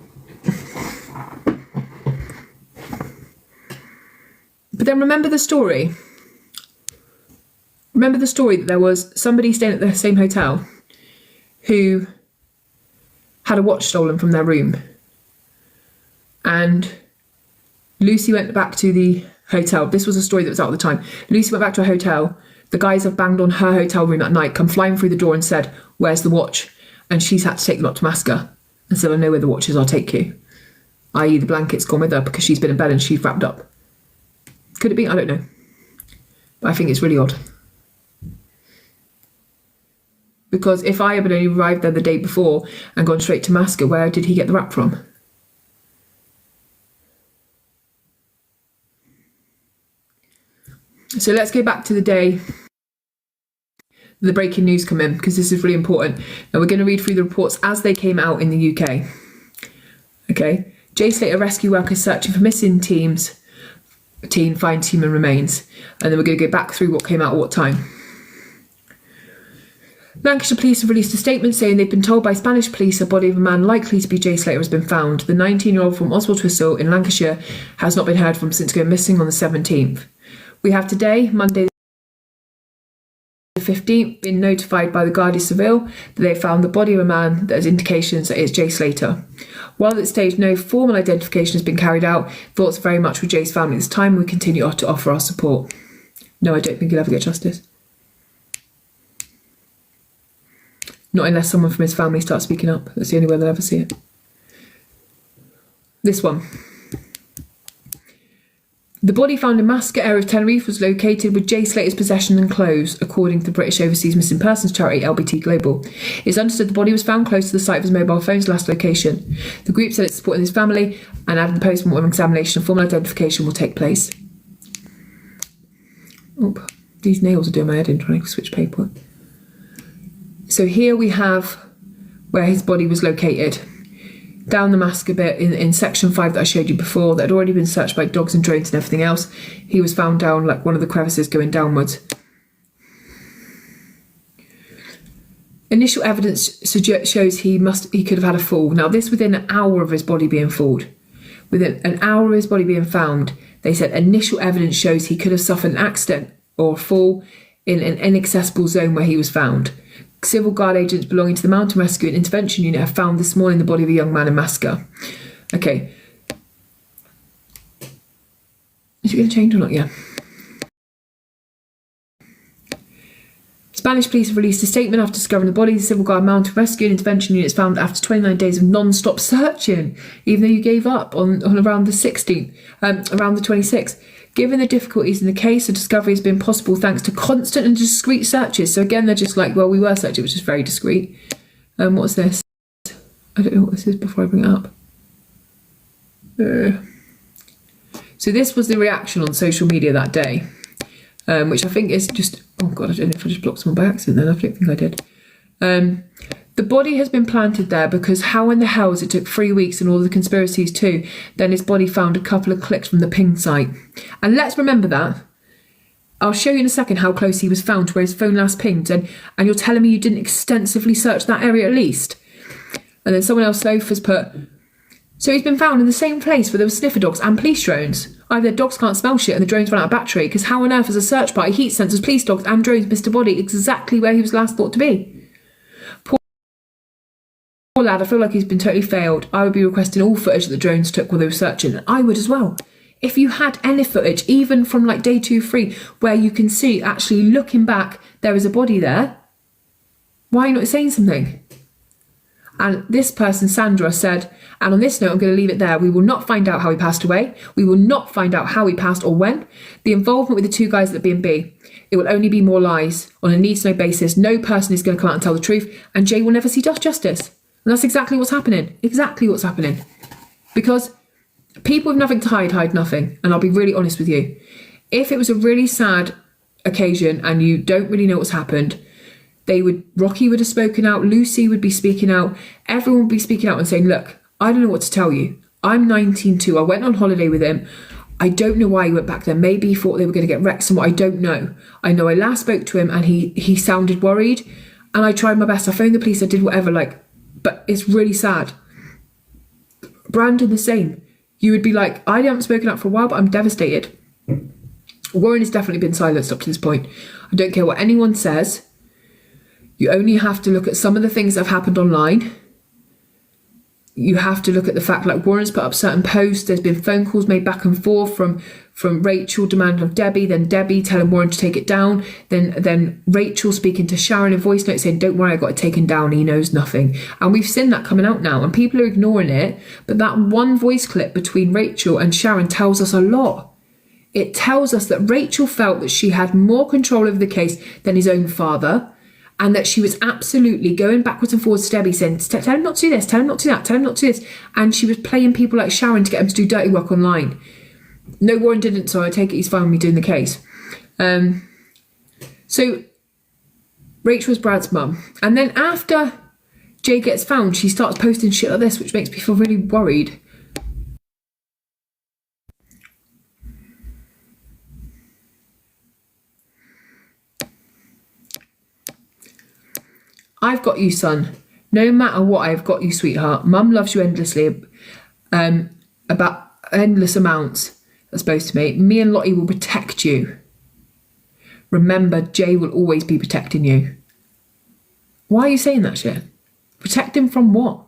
But then remember the story. Remember the story that there was somebody staying at the same hotel who had a watch stolen from their room. And Lucy went back to the hotel. This was a story that was out at the time. Lucy went back to a hotel. The guys have banged on her hotel room at night, come flying through the door and said, where's the watch? And she's had to take them up to Masca and said, I know where the watch is, I'll take you. i.e. the blanket's gone with her because she's been in bed and she's wrapped up. Could it be? I don't know. But I think it's really odd. Because if I had only arrived there the day before and gone straight to Masca, where did he get the wrap from? So let's go back to the day the breaking news come in, because this is really important. Now we're going to read through the reports as they came out in the UK. Okay. Jay Slater rescue workers searching for missing teen finds human remains. And then we're going to go back through what came out at what time. Lancashire police have released a statement saying they've been told by Spanish police a body of a man likely to be Jay Slater has been found. The 19-year-old from Oswald Twistle in Lancashire has not been heard from since going missing on the 17th. We have today, Monday the 15th, been notified by the Guardia Civil that they found the body of a man that has indications that it's Jay Slater. While at this stage no formal identification has been carried out, thoughts very much with Jay's family at this time. We continue to offer our support. No, I don't think he'll ever get justice. Not unless someone from his family starts speaking up. That's the only way they'll ever see it. This one. The body found in Masca area of Tenerife was located with Jay Slater's possession and clothes, according to the British Overseas Missing Persons charity LBT Global. It's understood the body was found close to the site of his mobile phone's last location. The group said it's supporting his family and added the post-mortem examination and formal identification will take place. Oh, these nails are doing my head in trying to switch paper. So here we have where his body was located. Down the Masca bit in section 5 that I showed you before, that had already been searched by dogs and drones and everything else. He was found down like one of the crevices going downwards. Initial evidence shows he could have had a fall. Now this within an hour of his body being found. Within an hour of his body being found, they said initial evidence shows he could have suffered an accident or a fall in an inaccessible zone where he was found. Civil Guard agents belonging to the Mountain Rescue and Intervention Unit have found this morning the body of a young man in Masca. Okay. Is it going to change or not? Yeah. Spanish police have released a statement after discovering the body. The Civil Guard Mountain Rescue and Intervention Units found after 29 days of non-stop searching, even though you gave up on around the 16th, around the 26th. Given the difficulties in the case, the discovery has been possible thanks to constant and discreet searches. So again, they're just like, well, we were searching, it was just very discreet. What's this? I don't know what this is before I bring it up. So this was the reaction on social media that day, which I think is just, oh God, I don't know if I just blocked someone by accident then. I don't think I did. The body has been planted there because how in the hell it took 3 weeks and all the conspiracies too, then his body found a couple of clicks from the ping site. And let's remember that. I'll show you in a second how close he was found to where his phone last pinged, and you're telling me you didn't extensively search that area at least? And then someone else, Loaf, has put, so he's been found in the same place where there were sniffer dogs and police drones. Either dogs can't smell shit and the drones run out of battery, because how on earth as a search party, heat sensors, police dogs and drones missed a body exactly where he was last thought to be? Poor lad, I feel like he's been totally failed. I would be requesting all footage that the drones took while they were searching. I would as well. If you had any footage, even from like day 2, 3, where you can see actually looking back, there is a body there, why are you not saying something? And this person, Sandra, said, and on this note, I'm going to leave it there. We will not find out how he passed away. We will not find out how he passed or when. The involvement with the 2 guys at the B&B, it will only be more lies on a need-to-know basis. No person is going to come out and tell the truth, and Jay will never see justice. And that's exactly what's happening. Exactly what's happening. Because people with nothing to hide nothing. And I'll be really honest with you. If it was a really sad occasion and you don't really know what's happened, Rocky would have spoken out, Lucy would be speaking out, everyone would be speaking out and saying, look, I don't know what to tell you. I'm 19 too. I went on holiday with him. I don't know why he went back there. Maybe he thought they were going to get wrecked somewhere. I don't know. I know I last spoke to him and he sounded worried. And I tried my best. I phoned the police. I did whatever, but it's really sad. Brandon, the same. You would be like, I haven't spoken up for a while, but I'm devastated. Warren has definitely been silenced up to this point. I don't care what anyone says. You only have to look at some of the things that have happened online. you have to look at the fact, like Warren's put up certain posts, there's been phone calls made back and forth from Rachel demanding of Debbie, then Debbie telling Warren to take it down, then Rachel speaking to Sharon in voice note saying, don't worry, I got it taken down, he knows nothing. And we've seen that coming out now and people are ignoring it, but that one voice clip between Rachel and Sharon tells us a lot. It tells us that Rachel felt that she had more control over the case than his own father, and that she was absolutely going backwards and forwards to Debbie saying, tell him not to do this, tell him not to do that, tell him not to do this. And she was playing people like Sharon to get him to do dirty work online. No, Warren didn't, so I take it he's fine with me doing the case. So Rachel was Brad's mum. And then after Jay gets found, she starts posting shit like this, which makes me feel really worried. I've got you, son. No matter what, I've got you, sweetheart. Mum loves you endlessly. About endless amounts, that's supposed to be. Me and Lottie will protect you. Remember, Jay will always be protecting you. Why are you saying that shit? Protect him from what?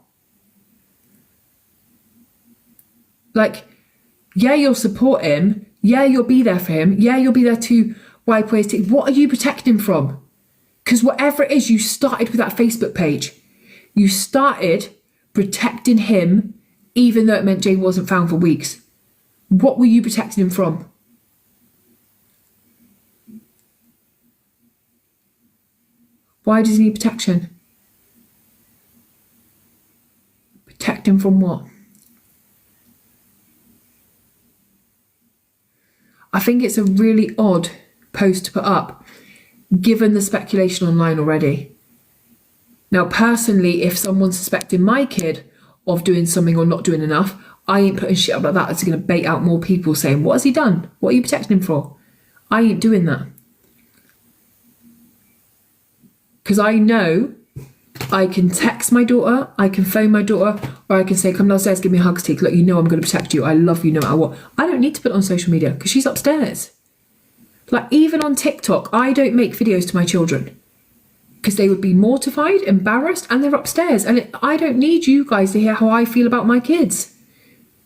Like, yeah, you'll support him. Yeah, you'll be there for him. Yeah, you'll be there to wipe away his tears. What are you protecting him from? Because whatever it is, you started with that Facebook page. You started protecting him, even though it meant Jay wasn't found for weeks. What were you protecting him from? Why does he need protection? Protect him from what? I think it's a really odd post to put up, given the speculation online already. Now, personally, if someone's suspecting my kid of doing something or not doing enough, I ain't putting shit up like that. It's going to bait out more people saying, what has he done? What are you protecting him for? I ain't doing that. Because I know I can text my daughter, I can phone my daughter, or I can say, come downstairs, give me a hug, Steve. Look, you know I'm going to protect you. I love you no matter what. I don't need to put it on social media because she's upstairs. Like, even on TikTok, I don't make videos to my children because they would be mortified, embarrassed, and they're upstairs. And I don't need you guys to hear how I feel about my kids.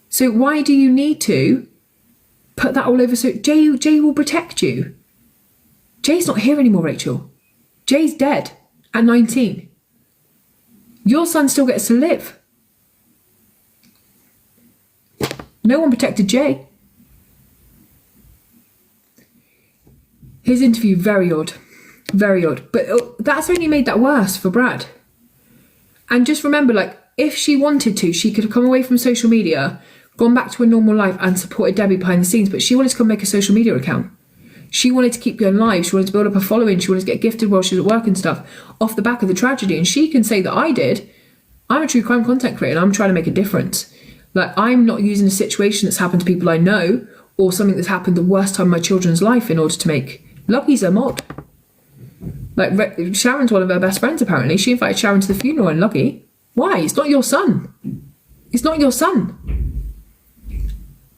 So why do you need to put that all over? So Jay will protect you. Jay's not here anymore, Rachel. Jay's dead at 19. Your son still gets to live. No one protected Jay. His interview, very odd. Very odd. But that's only made that worse for Brad. And just remember, like, if she wanted to, she could have come away from social media, gone back to a normal life and supported Debbie behind the scenes, but she wanted to come make a social media account. She wanted to keep going live. She wanted to build up a following. She wanted to get gifted while she was at work and stuff off the back of the tragedy. And she can say that I did. I'm a true crime content creator and I'm trying to make a difference. Like, I'm not using a situation that's happened to people I know or something that's happened the worst time in my children's life in order to make... Lucky's a mod. Like, Sharon's one of her best friends, apparently. She invited Sharon to the funeral and Lucky. Why? It's not your son. It's not your son.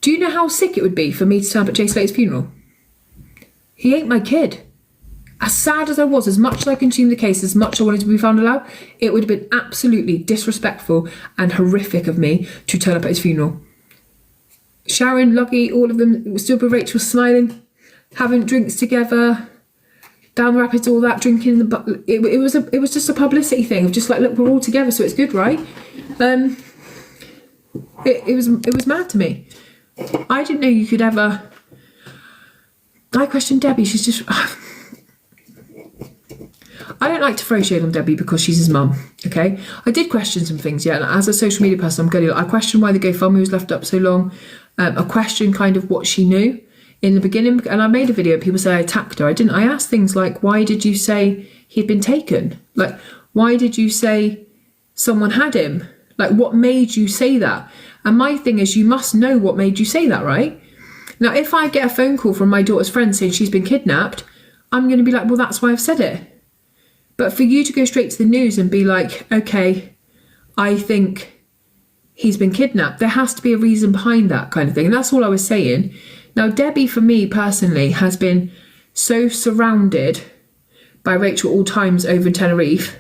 Do you know how sick it would be for me to turn up at Jay Slater's funeral? He ain't my kid. As sad as I was, as much as I consumed the case, as much as I wanted to be found alive, it would have been absolutely disrespectful and horrific of me to turn up at his funeral. Sharon, Lucky, all of them, still with Rachel smiling, having drinks together, down the rapids, all that, drinking in the... It was just a publicity thing of just like, look, we're all together, so it's good, right? It was mad to me. I didn't know you could ever... I question Debbie. She's just... I don't like to throw shade on Debbie because she's his mum, okay? I did question some things, yeah. And as a social media person, I'm going to... I question why the GoFundMe was left up so long. I question kind of what she knew in the beginning. And I made a video, people say I attacked her. I didn't. I asked things like, why did you say he'd been taken? Like, why did you say someone had him? Like, what made you say that? And my thing is, you must know what made you say that, right? Now, if I get a phone call from my daughter's friend saying she's been kidnapped, I'm going to be like, well, that's why I've said it. But for you to go straight to the news and be like, okay, I think he's been kidnapped, there has to be a reason behind that kind of thing. And that's all I was saying. Now, Debbie, for me personally, has been so surrounded by Rachel at all times over in Tenerife.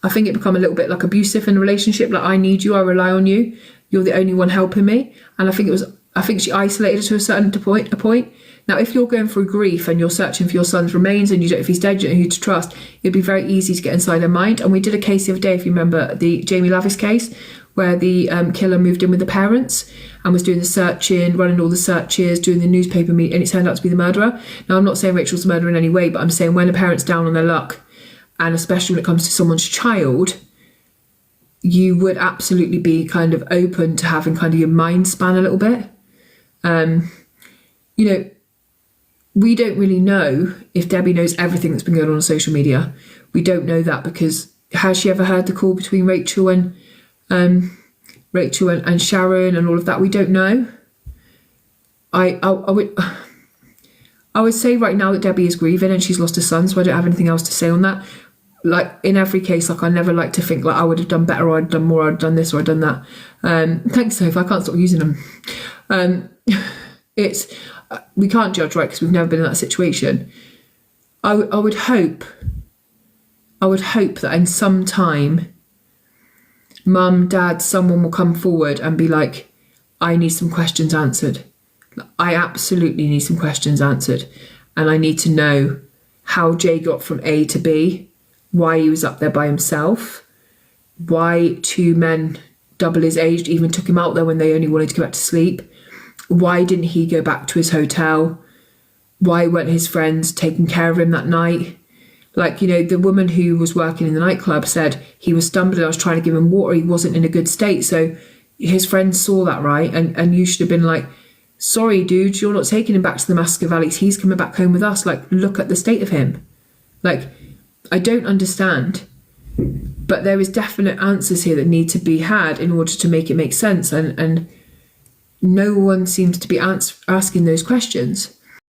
I think it become a little bit like abusive in a relationship. Like, I need you, I rely on you, you're the only one helping me. And I think she isolated to a certain point. Now, if you're going through grief and you're searching for your son's remains and you don't know if he's dead, you don't know who to trust, it'd be very easy to get inside her mind. And we did a case the other day, if you remember, the Jamie Lavis case, where the killer moved in with the parents and was doing the searching, running all the searches, doing the newspaper meet, and it turned out to be the murderer. Now, I'm not saying Rachel's the murderer in any way, but I'm saying when a parent's down on their luck, and especially when it comes to someone's child, you would absolutely be kind of open to having kind of your mind span a little bit. We don't really know if Debbie knows everything that's been going on social media. We don't know that, because has she ever heard the call between Rachel and Sharon and all of that? We don't know. I would say right now that Debbie is grieving and she's lost her son, so I don't have anything else to say on that. Like, in every case, like, I never like to think like I would have done better, or I'd done more, or I'd done this, or I'd done that. Thanks, Soph, I can't stop using them. We can't judge, right, because we've never been in that situation. I would hope that in some time, mum, dad, someone will come forward and be like, I need some questions answered. I absolutely need some questions answered. And I need to know how Jay got from A to B, why he was up there by himself, why two men double his age even took him out there when they only wanted to go back to sleep. Why didn't he go back to his hotel? Why weren't his friends taking care of him that night? Like, the woman who was working in the nightclub said he was stumbling. I was trying to give him water. He wasn't in a good state. So his friends saw that, right? And you should have been like, sorry, dude, you're not taking him back to the Massacre Valleys. He's coming back home with us. Like, look at the state of him. Like, I don't understand. But there is definite answers here that need to be had in order to make it make sense. And no one seems to be asking those questions.